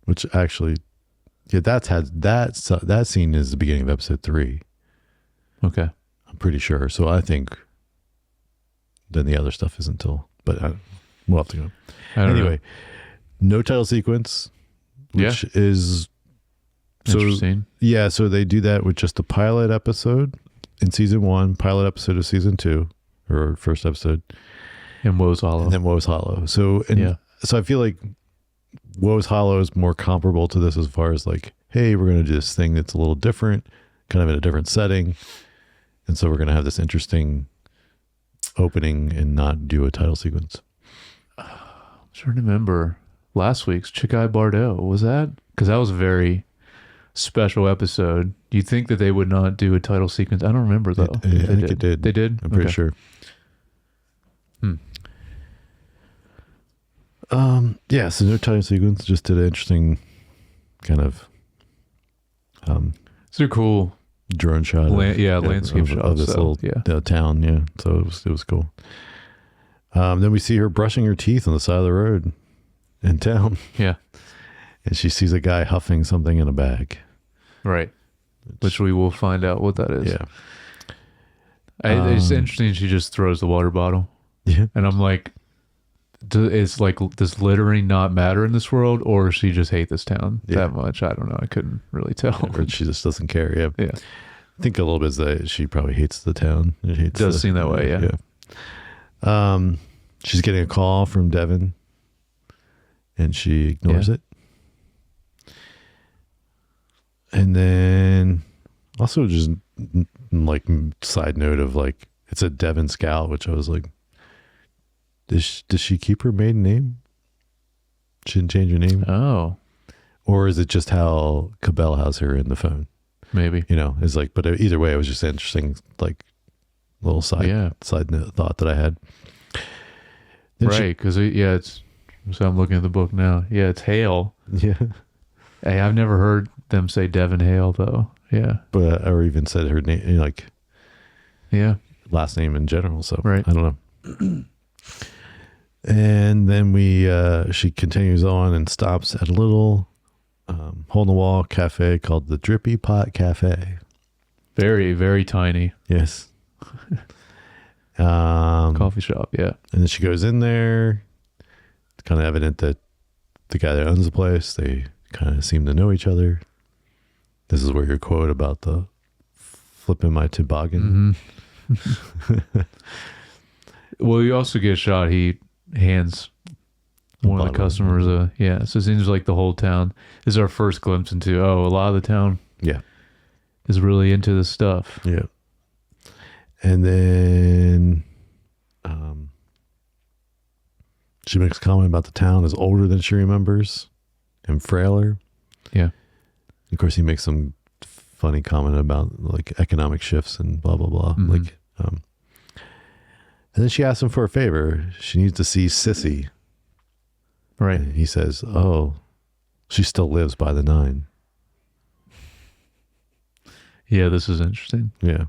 Which actually, that scene is the beginning of episode 3. Okay, I'm pretty sure. So I think then the other stuff is until, but we'll have to go. Anyway, no title sequence, which is interesting. Yeah, so they do that with just the pilot episode in season 1, pilot episode of season 2, or first episode. And Woe's Hollow. And then Woe's Hollow. So, so I feel like Woe's Hollow is more comparable to this as far as like, hey, we're going to do this thing that's a little different, kind of in a different setting. And so we're going to have this interesting opening and not do a title sequence. I'm trying to remember last week's Chick-I Bardo. Was that? Because that was a very special episode. Do you think that they would not do a title sequence? I don't remember though. I think it did. They did? I'm pretty sure. Yeah, so no title sequence, just did an interesting kind of it's a cool drone shot landscape shot of this little town. So it was cool. Then we see her brushing her teeth on the side of the road in town. Yeah. And she sees a guy huffing something in a bag. Right. Which we will find out what that is. Yeah. It's interesting. She just throws the water bottle. Yeah. And I'm like, does littering not matter in this world, or does she just hate this town that much? I don't know. I couldn't really tell. Or she just doesn't care. Yeah. Yeah. I think a little bit is that she probably hates the town. It does seem that way. Yeah. She's getting a call from Devin, and she ignores it. And then also just like side note of like, it's a Devin Scout, which I was like, does she keep her maiden name? She didn't change her name? Oh. Or is it just how Cabell has her in the phone? Maybe. It's like, but either way, it was just interesting, like little side note thought that I had. Then right, because it's, so I'm looking at the book now. Yeah, it's Hale. Yeah. Hey, I've never heard them say Devin Hale though. Yeah. But or even said her name, like last name in general. So I don't know. And then she continues on and stops at a little hole in the wall cafe called the Drippy Pot Cafe. Very, very tiny. Yes. Coffee shop. Yeah. And then she goes in there. It's kind of evident that the guy that owns the place, they kind of seem to know each other. This is where your quote about the flipping my toboggan. Mm-hmm. Well, you also get a shot. He hands one of the customers so it seems like the whole town is our first glimpse into a lot of the town is really into this stuff. And then she makes a comment about the town is older than she remembers and frailer. Of course, he makes some funny comment about like economic shifts and blah blah blah. And then she asks him for a favor. She needs to see Sissy. Right. And he says, "Oh, she still lives by the 9." Yeah, this is interesting. Yeah.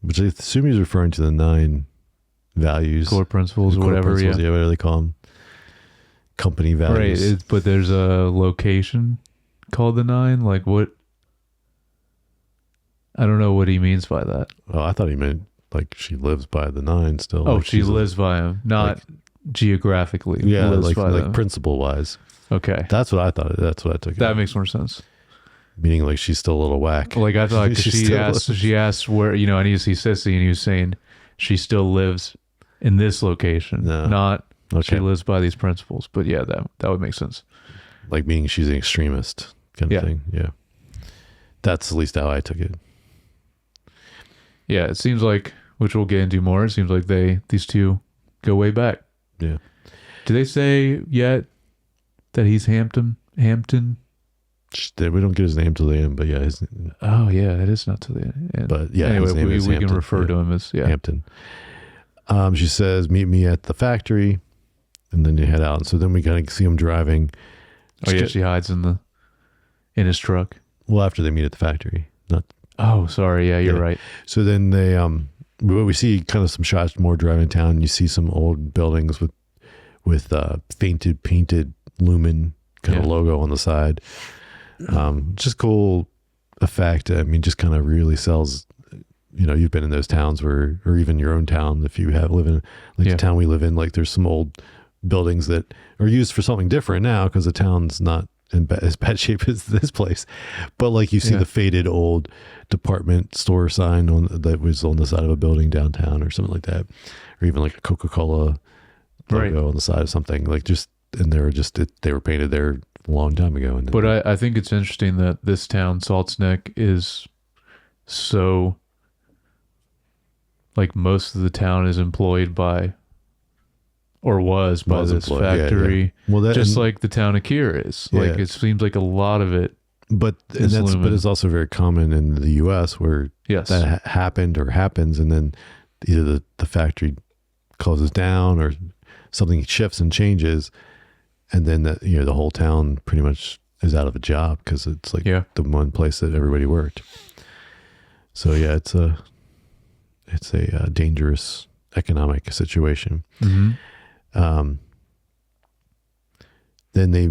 Which I assume he's referring to the 9 values, core principles or whatever. Whatever they call them. company values. Right, but there's a location called the 9. Like what? I don't know what he means by that. Oh, I thought he meant like she lives by the 9 still. Oh, like she lives by him, not geographically. Yeah, lives by like them. principle wise. Okay, that's what I thought. That's what I took. That makes more sense. Meaning like she's still a little whack. Like I thought she asked where, I need to see Sissy, and he was saying she still lives in this location, not she lives by these principles. But yeah, that would make sense. Like meaning she's an extremist kind of thing. Yeah. That's at least how I took it. Yeah, it seems like, which we'll get into more, it seems like these two go way back. Yeah. Do they say yet that he's Hampton? We don't get his name till the end, but yeah. Oh, yeah, it is not till the end. But yeah, anyway, we can refer to him as Hampton. She says, meet me at the factory, and then you head out. And so then we kind of see him driving. Oh, yeah, she hides in his truck. Well, after they meet at the factory. Oh, sorry. Yeah, you're right. So then we see kind of some shots more driving town. And you see some old buildings with painted lumen kind of logo on the side. Just cool effect. I mean, just kind of really sells. You've been in those towns or even your own town, if you have live in the town we live in. Like there's some old buildings that are used for something different now because the town's not in as bad shape as this place, but like you see the faded old department store sign that was on the side of a building downtown or something like that, or even like a Coca-Cola logo on the side of something. Like they were painted there a long time ago. But I think it's interesting that this town, Salt's Neck, is so like most of the town is employed by or was by this factory. Yeah. Well, just like the town of Kier is. Like it seems like a lot of it. But it's also very common in the US where that happened or happens, and then either the factory closes down or something shifts and changes, and then the whole town pretty much is out of a job because it's like the one place that everybody worked. So yeah, it's a dangerous economic situation. Mm-hmm. Then they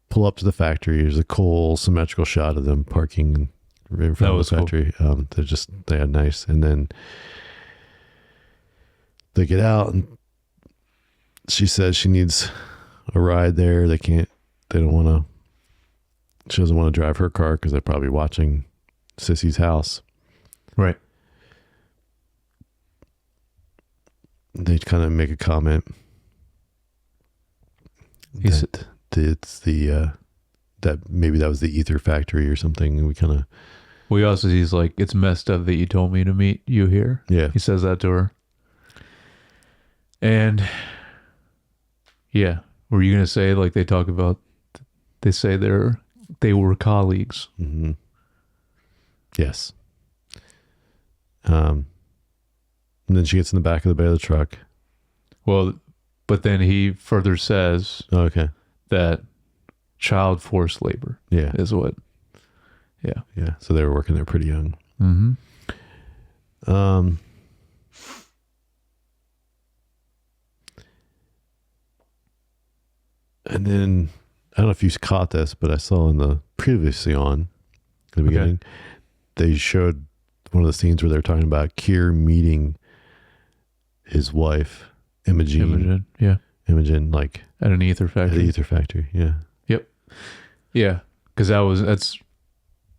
pull up to the factory. There's a cool symmetrical shot of them parking in front of the factory. Cool. They had nice. And then they get out, and she says she needs a ride there. She doesn't want to drive her car because they're probably watching Sissy's house. Right. They kind of make a comment. That maybe that was the ether factory or something. He's like, it's messed up that you told me to meet you here. Yeah. He says that to her. And yeah, were you going to say like they say they were colleagues. Mm-hmm. Yes. And then she gets in the back of the bed of the truck. Well, but then he further says that child forced labor is what. Yeah. Yeah. So they were working there pretty young. Mm-hmm. And then, I don't know if you caught this, but I saw in the previously on the beginning, they showed one of the scenes where they're talking about Kier meeting his wife, Imogen, like at an ether factory. Yeah. Yep. Yeah, because that's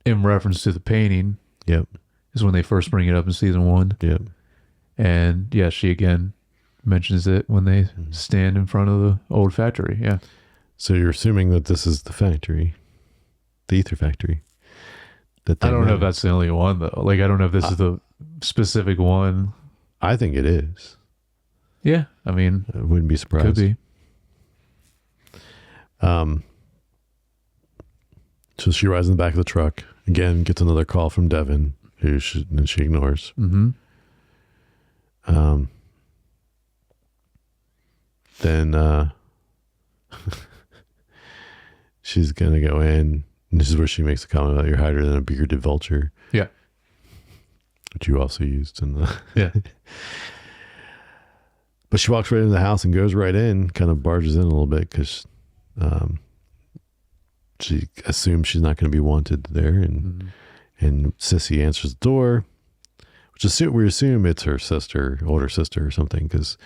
in reference to the painting. Yep. Is when they first bring it up in season 1. Yep. And yeah, she again mentions it when they stand in front of the old factory. Yeah. So you're assuming that this is the factory, the ether factory. I don't know if that's the only one though. Like I don't know if this is the specific one. I think it is. Yeah, I mean, I wouldn't be surprised. Could be. So she rides in the back of the truck again, gets another call from Devin, who she ignores. Mm-hmm. Then she's gonna go in, and this is where she makes a comment about you're higher than a bearded vulture. Yeah, which you also used in the But she walks right into the house and goes right in, kind of barges in a little bit because She assumes she's not going to be wanted there, and Sissy answers the door, which we assume it's her sister, older sister or something, because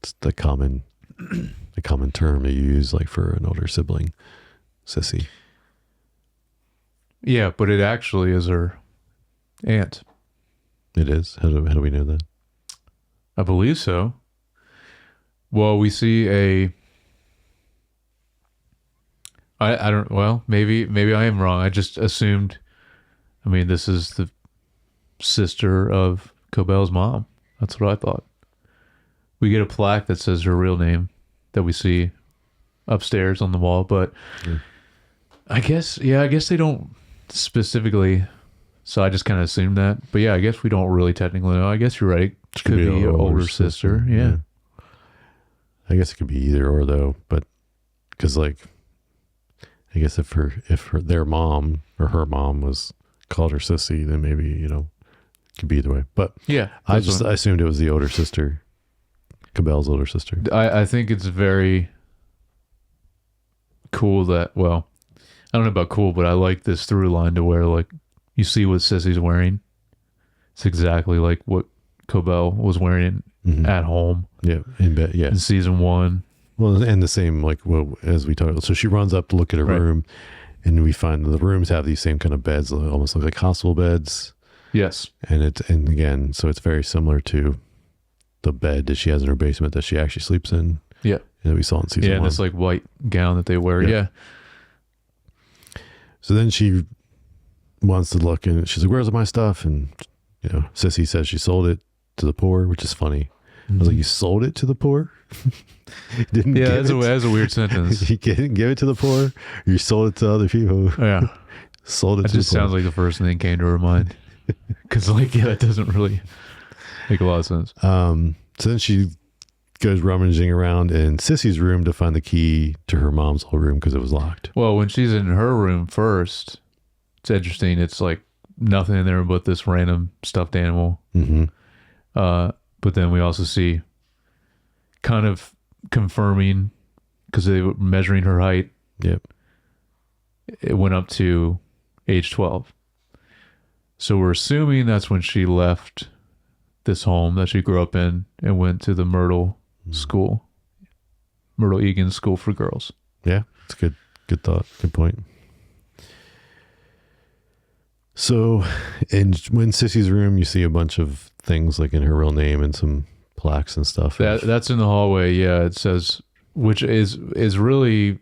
it's the common term you use like for an older sibling, Sissy. Yeah, but it actually is her aunt. It is. How do we know that? I believe so. Well, we see I don't, well, maybe I am wrong. I just assumed, I mean, this is the sister of Cobell's mom. That's what I thought. We get a plaque that says her real name that we see upstairs on the wall, but I guess they don't specifically, so I just kind of assumed that. But yeah, I guess we don't really technically know. I guess you're right. It could be an older sister. Yeah. I guess it could be either or though, but because like, I guess if their mom or her mom was called her Sissy, then maybe, you know, it could be either way. But yeah, I assumed it was the older sister, Cabell's older sister. I think it's very cool that, well, I don't know about cool, but I like this through line to where like you see what Sissy's wearing. It's exactly like what Cobell was wearing at home. Yeah, in bed. Yeah, in season 1. Well, and the same, like, well, as we talked about. So she runs up to look at her room, and we find the rooms have these same kind of beds, almost look like hospital beds. Yes. And again, so it's very similar to the bed that she has in her basement that she actually sleeps in. Yeah. That we saw in season 1. Yeah, and this like white gown that they wear. Yeah. So then she wants to look, and she's like, "Where's my stuff?" And, you know, Sissy says she sold it to the poor, which is funny. I was like, "You sold it to the poor?" Didn't that's a weird sentence. You didn't give it to the poor. You sold it to other people. Yeah, sold it. That to just sounds like the first thing that came to her mind. Because that doesn't really make a lot of sense. So then she goes rummaging around in Sissy's room to find the key to her mom's old room because it was locked. Well, when she's in her room first, it's interesting. It's like nothing in there but this random stuffed animal. But then we also see, kind of confirming, because they were measuring her height. Yep. It went up to age 12. So we're assuming that's when she left this home that she grew up in and went to the Myrtle School, Myrtle Egan School for Girls. Yeah, it's good thought. Good point. So, when Sissy's room, you see a bunch of things like in her real name and some plaques and stuff. That's in the hallway. Yeah, it says, which is really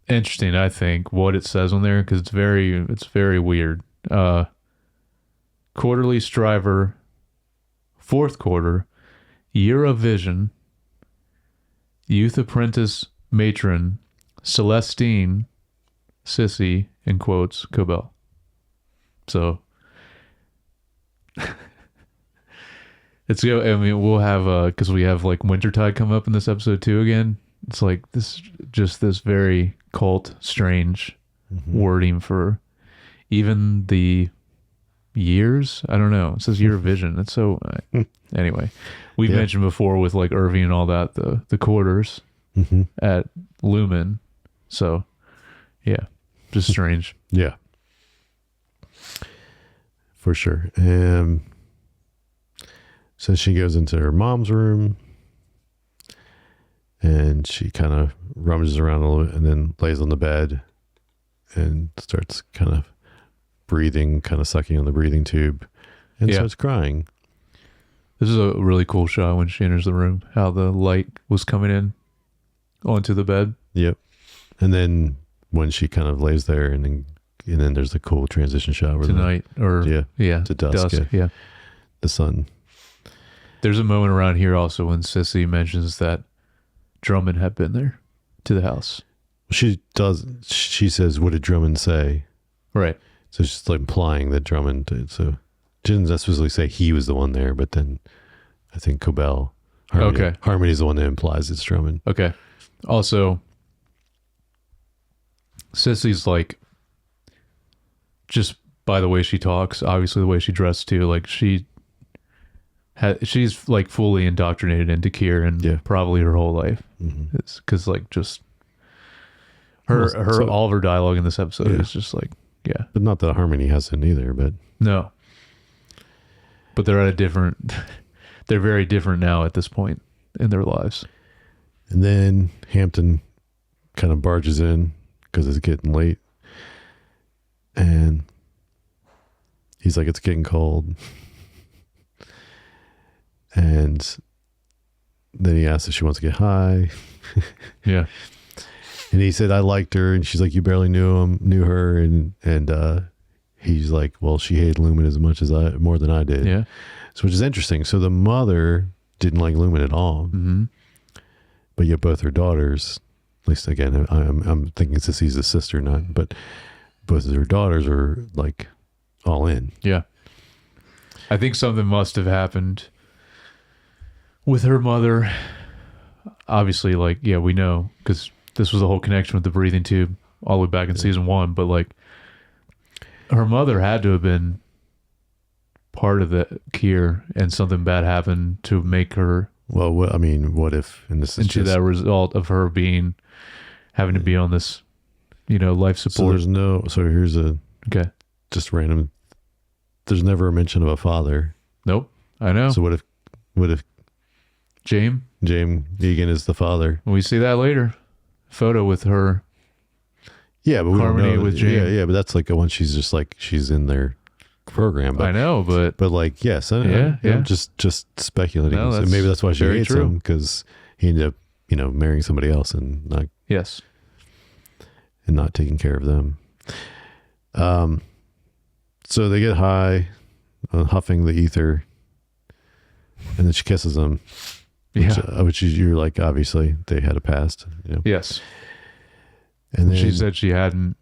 interesting. I think what it says on there, because it's very weird. Quarterly striver, 4th quarter, year of vision, youth apprentice matron, Celestine, Sissy, in quotes, Cobell. So it's, I mean, we'll have because we have like Wintertide come up in this episode too again. It's like this very cult, strange wording for even the years. I don't know. It says year of vision. It's so anyway. We've mentioned before with like Irving and all that, the quarters at Lumen. So yeah, just strange. Yeah. For sure. So she goes into her mom's room and she kind of rummages around a little bit and then lays on the bed and starts kind of breathing, kind of sucking on the breathing tube and starts crying. This is a really cool shot when she enters the room, how the light was coming in onto the bed. Yep. And then when she kind of lays there and then there's the cool transition shot where tonight to dusk. Yeah. The sun. There's a moment around here also when Sissy mentions that Drummond had been there to the house. She says, "What did Drummond say?" Right. So she's like implying that Drummond did. So she didn't necessarily say he was the one there, but then I think Harmony's the one that implies it's Drummond. Okay. Also, Sissy's like, just by the way she talks, obviously the way she dressed too, like she's like fully indoctrinated into Kieran probably her whole life. It's because like just All of her dialogue in this episode is just like, yeah. But not that Harmony hasn't either, but. No. But they're at a different, they're very different now at this point in their lives. And then Hampton kind of barges in because it's getting late. And he's like, it's getting cold. And then he asks if she wants to get high. Yeah. And he said, I liked her. And she's like, you barely knew her. And he's like, well, she hated Lumen as much as more than I did. Yeah. So, which is interesting. So the mother didn't like Lumen at all. Mm-hmm. But yet both her daughters, at least again, I'm thinking Sissy's the sister, but both of her daughters are like all in. Yeah. I think something must have happened with her mother. Obviously, like, yeah, we know because this was the whole connection with the breathing tube all the way back in season 1. But like, her mother had to have been part of the cure, and something bad happened to make her. Well, what if? And this is into that result of her having to be on this, life support. So here's just random. There's never a mention of a father. Nope. I know. So what if James Egan is the father? We see that later. Photo with her. Yeah, but we Harmony don't know. with James. Yeah, but that's like one. She's just like she's in their program. But, I know, but like yes, I'm just speculating. No, So maybe that's why she hates true. him, because he ended up marrying somebody else and not not taking care of them. So they get high, huffing the ether, and then she kisses him. Which you're like, obviously they had a past. Yes. And then she said she hadn't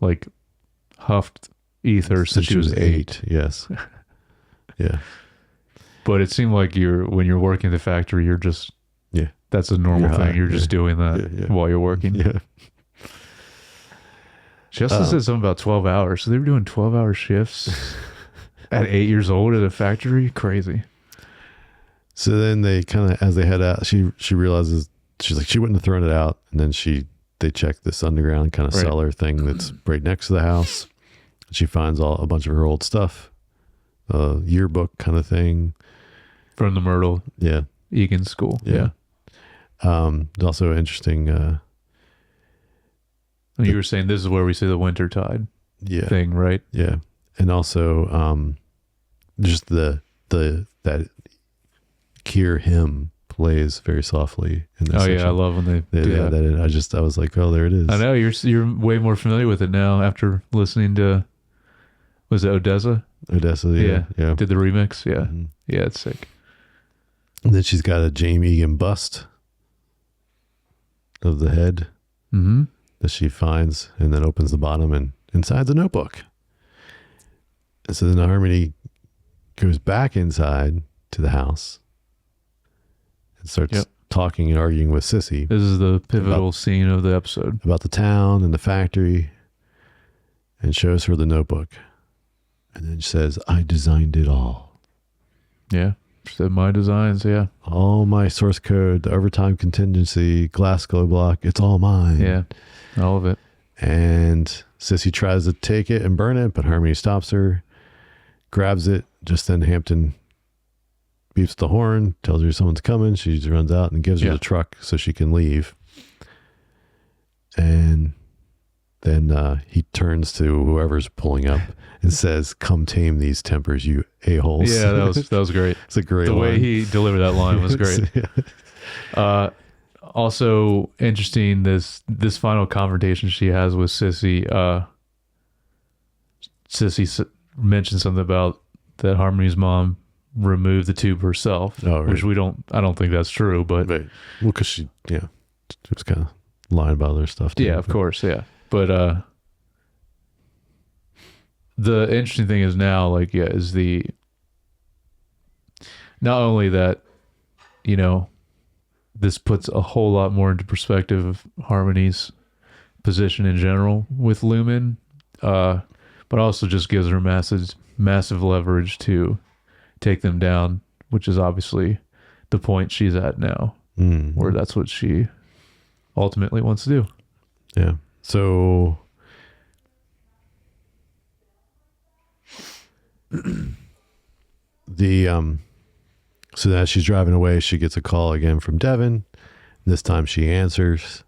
like huffed ether since she was 8. Yes. Yeah. But it seemed like when you're working the factory, you're just that's a normal thing. You're just doing that while you're working. Yeah. She also said something about 12 hours. So they were doing 12-hour shifts at 8 years old at a factory. Crazy. So then they kind of, as they head out, she realizes, she's like, she wouldn't have thrown it out. And then they check this underground kind of cellar thing that's right next to the house. She finds a bunch of her old stuff, yearbook kind of thing. From the Myrtle Egan school. Yeah. It's also interesting. You were saying this is where we see the wintertide thing, right? Yeah. And also just that Kier hymn plays very softly in this section. I love when they do that. I was like, oh, there it is. I know you're way more familiar with it now after listening to, was it Odessa? Odessa, yeah. Did the remix, Yeah, it's sick. And then she's got a James Egan bust of the head that she finds, and then opens the bottom, and inside the notebook. And so then Harmony goes back inside to the house and starts talking and arguing with Sissy. This is the pivotal scene of the episode. About the town and the factory, and shows her the notebook. And then says, I designed it all. Yeah. She said, my designs, all my source code, the overtime contingency, glass glow block, it's all mine. Yeah, all of it. And Sissy tries to take it and burn it, but Harmony stops her, grabs it. Just then Hampton beeps the horn, tells her someone's coming. She runs out and gives her the truck so she can leave. And then he turns to whoever's pulling up and says, come tame these tempers, you a-holes. Yeah, that was great. It's a great line. The way he delivered that line was great. Also interesting, this final confrontation she has with Sissy. Sissy mentioned something about that Harmony's mom removed the tube herself, which I don't think that's true, but well, because she was kind of lying about other stuff too. Yeah, of course, yeah. But the interesting thing is now, is the not only that, this puts a whole lot more into perspective of Harmony's position in general with Lumen, but also just gives her massive leverage to take them down, which is obviously the point she's at now, where that's what she ultimately wants to do. Yeah. So so as she's driving away, she gets a call again from Devin. This time she answers.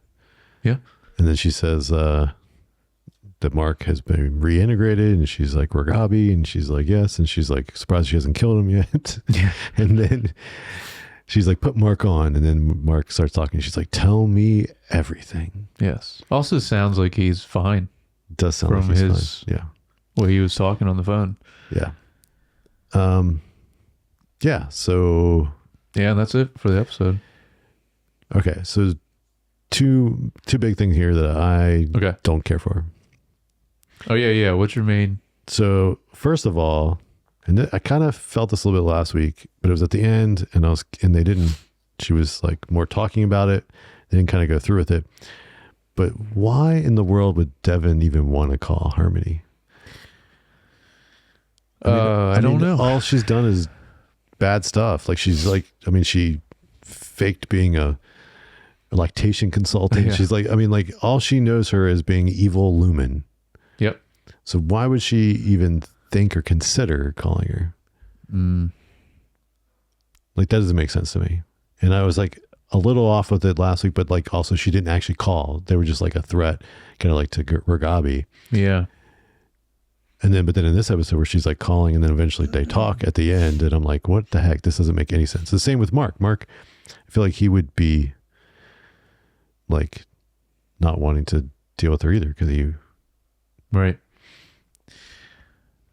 Yeah. And then she says that Mark has been reintegrated, and she's like, Ragabi, and she's like, yes. And she's like, surprised she hasn't killed him yet. Yeah. And then she's like, put Mark on. And then Mark starts talking. She's like, tell me everything. Yes. Also sounds like he's fine. It does sound from like he's his fine. Yeah. Well, he was talking on the phone. Yeah. Yeah. So. Yeah, that's it for the episode. Okay. So two big things here that I don't care for. Oh, yeah. What's your main? So first of all, and I kind of felt this a little bit last week, but it was at the end, and she was like more talking about it. They didn't kind of go through with it. But why in the world would Devin even want to call Harmony? I don't know. All she's done is bad stuff. Like she faked being a lactation consultant. Yeah. She's like, all she knows her as being evil Lumen. Yep. So why would she even think or consider calling her? Like, that doesn't make sense to me. And I was like a little off with it last week, but like also she didn't actually call. They were just like a threat, kind of like to Ragabi. Yeah. But then in this episode where she's like calling, and then eventually they talk at the end, and I'm like, what the heck? This doesn't make any sense. The same with Mark. Mark, I feel like he would be like not wanting to deal with her either, because he. Right.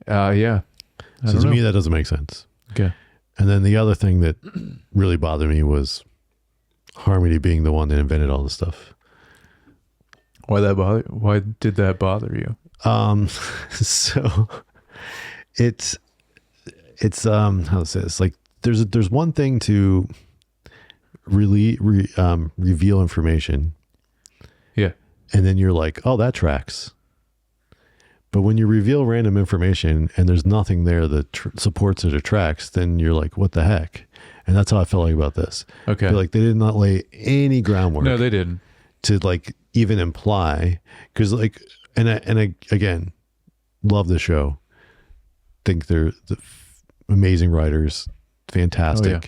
Yeah. So to me, that doesn't make sense. Okay. And then the other thing that really bothered me was Harmony being the one that invented all this stuff. Why did that bother you? So it's how to say this? Like, there's one thing to really reveal information. Yeah. And then you're like, oh, that tracks. But when you reveal random information and there's nothing there that supports it or tracks, then you're like, what the heck? And that's how I felt like about this. Okay. I feel like they did not lay any groundwork. No, they didn't. To like even imply, because like, and I again, love the show. Think they're amazing writers, fantastic. Oh,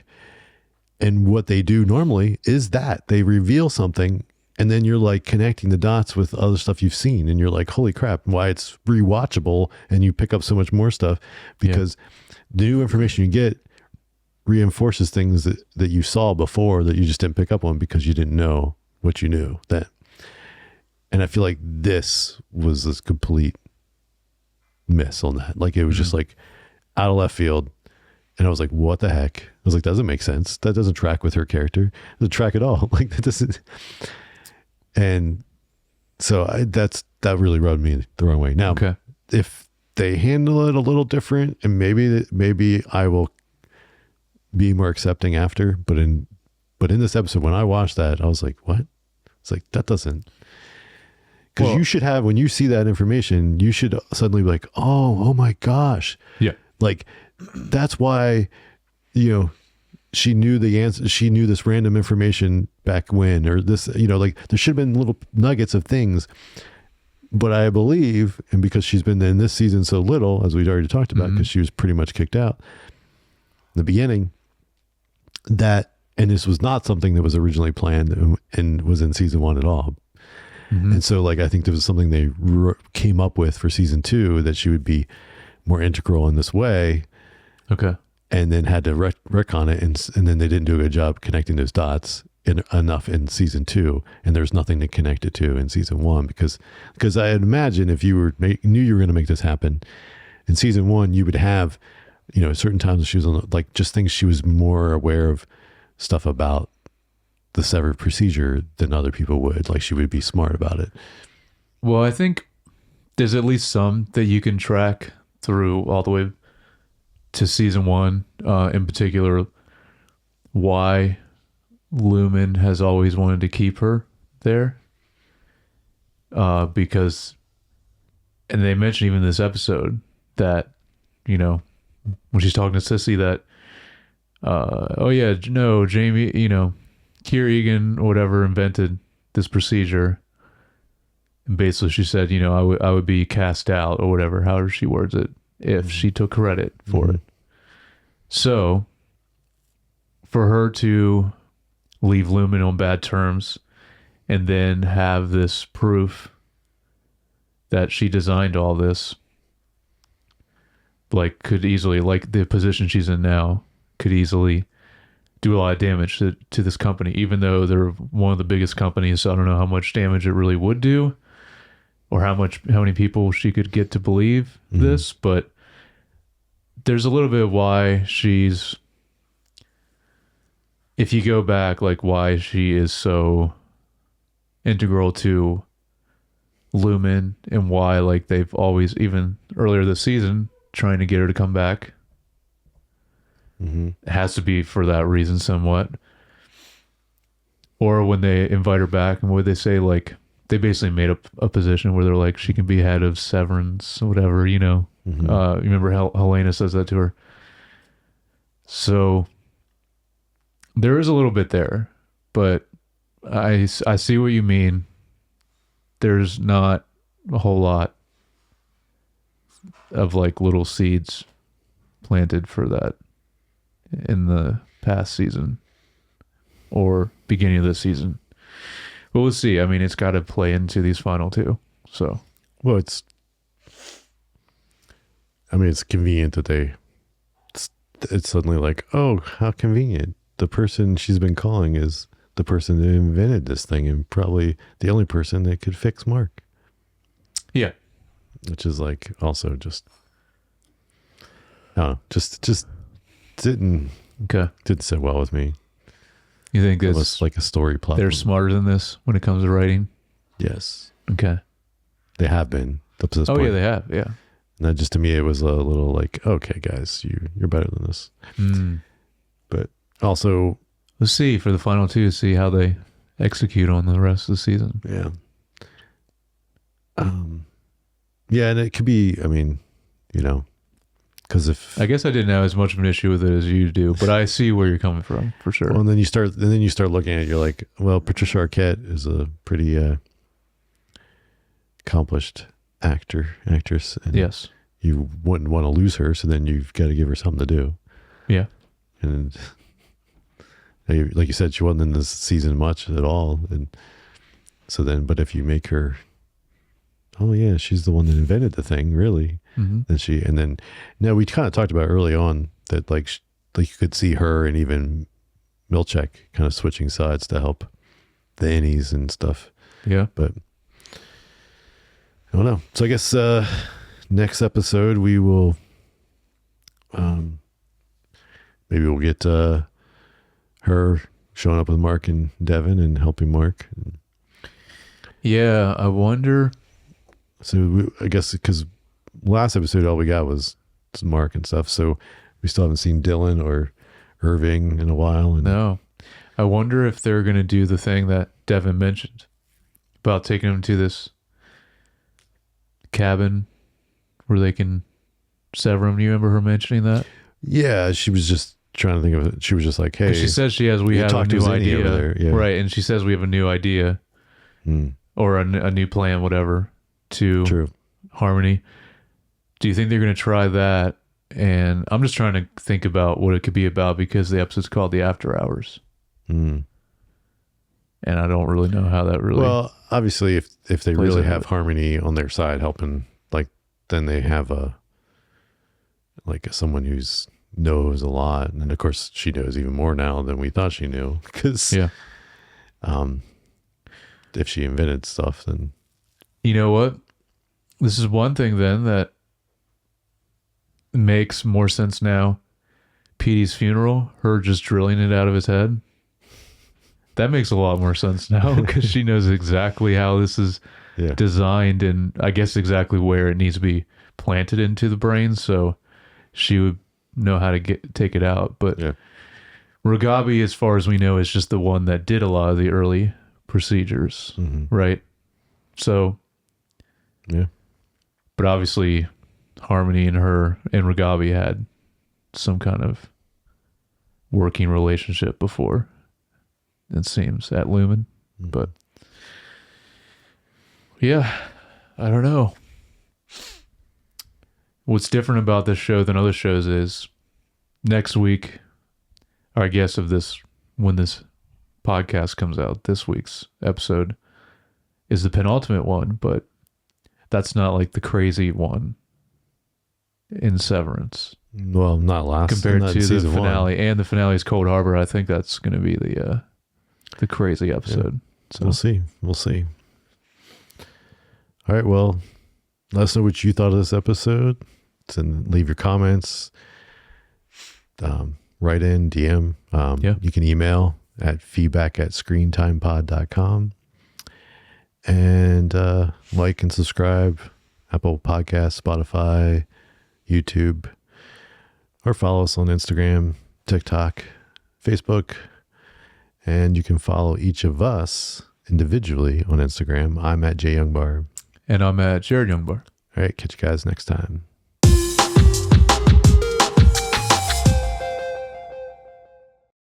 yeah. And what they do normally is that they reveal something, and then you're like connecting the dots with other stuff you've seen, and you're like, holy crap, why it's rewatchable, and you pick up so much more stuff because the new information you get reinforces things that you saw before that you just didn't pick up on because you didn't know what you knew then. And I feel like this was this complete miss on that. Like, it was just like out of left field. And I was like, what the heck? I was like, that doesn't make sense. That doesn't track with her character. It doesn't track at all. Like, that doesn't. And so that really rubbed me the wrong way. Now, if they handle it a little different, and maybe I will be more accepting after, but in this episode, when I watched that, I was like, what? It's like, that doesn't, because you should have, when you see that information, you should suddenly be like, oh my gosh. Yeah. Like, that's why, she knew the answer. She knew this random information back when, or this, like, there should have been little nuggets of things. But I believe, and because she's been in this season so little, as we'd already talked about, because she was pretty much kicked out in the beginning, and this was not something that was originally planned and was in season 1 at all. And so, like, I think there was something they came up with for season 2, that she would be more integral in this way. Okay. And then had to retcon it. And then they didn't do a good job connecting those dots enough in season 2. And there's nothing to connect it to in season 1, because I imagine if you knew you were going to make this happen in season 1, you would have, certain times she was on, like, just things she was more aware of stuff about the severed procedure than other people would. Like, she would be smart about it. Well, I think there's at least some that you can track through all the way to season 1, in particular, why Lumen has always wanted to keep her there. Because, and they mentioned even in this episode that, when she's talking to Sissy, that, Jamie, Kier Egan or whatever invented this procedure. And basically, she said, I would be cast out or whatever, however she words it, if she took credit for it. So, for her to leave Lumen on bad terms and then have this proof that she designed all this, like, could easily, like the position she's in now, could easily do a lot of damage to this company, even though they're one of the biggest companies. So I don't know how much damage it really would do, or how many people she could get to believe this, but there's a little bit of why she's, if you go back, like why she is so integral to Lumen, and why like they've always, even earlier this season, trying to get her to come back. It has to be for that reason somewhat. Or when they invite her back, and what they say, like they basically made up a position where they're like, she can be head of Severance or whatever, you remember how Helena says that to her. So there is a little bit there, but I see what you mean. There's not a whole lot of like little seeds planted for that in the past season or beginning of this season. But we'll see. I mean, it's got to play into these final two. So, well, it's convenient that it's suddenly like, oh, how convenient. The person she's been calling is the person that invented this thing, and probably the only person that could fix Mark. Yeah. Which is like also just, I don't know, just didn't sit well with me. You think it was like a story plot? They're smarter than this when it comes to writing? Yes. Okay. They have been up to this point. Yeah, they have. Yeah. And that just, to me, it was a little like, okay, guys, you're better than this. But also, let's see for the final two, see how they execute on the rest of the season. Yeah. Yeah, and it could be, because if I guess I didn't have as much of an issue with it as you do, but I see where you're coming from for sure. Well, and then you start looking at it, you're like, well, Patricia Arquette is a pretty accomplished actress. And yes. You wouldn't want to lose her, so then you've got to give her something to do. Yeah. And like you said, she wasn't in this season much at all. And so then, but if you make her, oh yeah, she's the one that invented the thing, really. Then now we kind of talked about early on that like you could see her and even Milchek kind of switching sides to help the innies and stuff. Yeah. But I don't know. So I guess next episode we will maybe we'll get her showing up with Mark and Devin and helping Mark. Yeah, I wonder. So I guess because last episode all we got was Mark and stuff, so we still haven't seen Dylan or Irving in a while. And no, I wonder if they're going to do the thing that Devin mentioned about taking him to this cabin where they can sever him. Do you remember her mentioning that? Yeah, she was just trying to think of it. She was just like, hey, she says we have a new idea there. Yeah. Right, and she says we have a new idea or a new plan, whatever, to Harmony. Do you think they're going to try that? And I'm just trying to think about what it could be about, because the episode's called The After Hours. And I don't really know how that really... Well, obviously, if they really have Harmony on their side helping, like, then they have someone who's knows a lot. And of course, she knows even more now than we thought she knew. Because if she invented stuff, then... You know what? This is one thing then that makes more sense now. Petey's funeral, her just drilling it out of his head. That makes a lot more sense now, because she knows exactly how this is designed, and I guess exactly where it needs to be planted into the brain, so she would know how to take it out. But Ragabi, as far as we know, is just the one that did a lot of the early procedures, right? So, but obviously Harmony and her and Ragabi had some kind of working relationship before, it seems, at Lumen. But Yeah, I don't know. What's different about this show than other shows is next week, or I guess when this podcast comes out, this week's episode is the penultimate one, but that's not like the crazy one in Severance. Well, not last compared not to the finale, one. and the finale is Cold Harbor. I think that's going to be the crazy episode. So we'll see. All right, well, let us know what you thought of this episode. Leave your comments. Write in, DM. You can email at feedback@screentimepod.com. And like and subscribe, Apple Podcasts, Spotify, YouTube, or follow us on Instagram, TikTok, Facebook. And you can follow each of us individually on Instagram. I'm at JYoungBar. And I'm at Jared Youngbar. All right, catch you guys next time.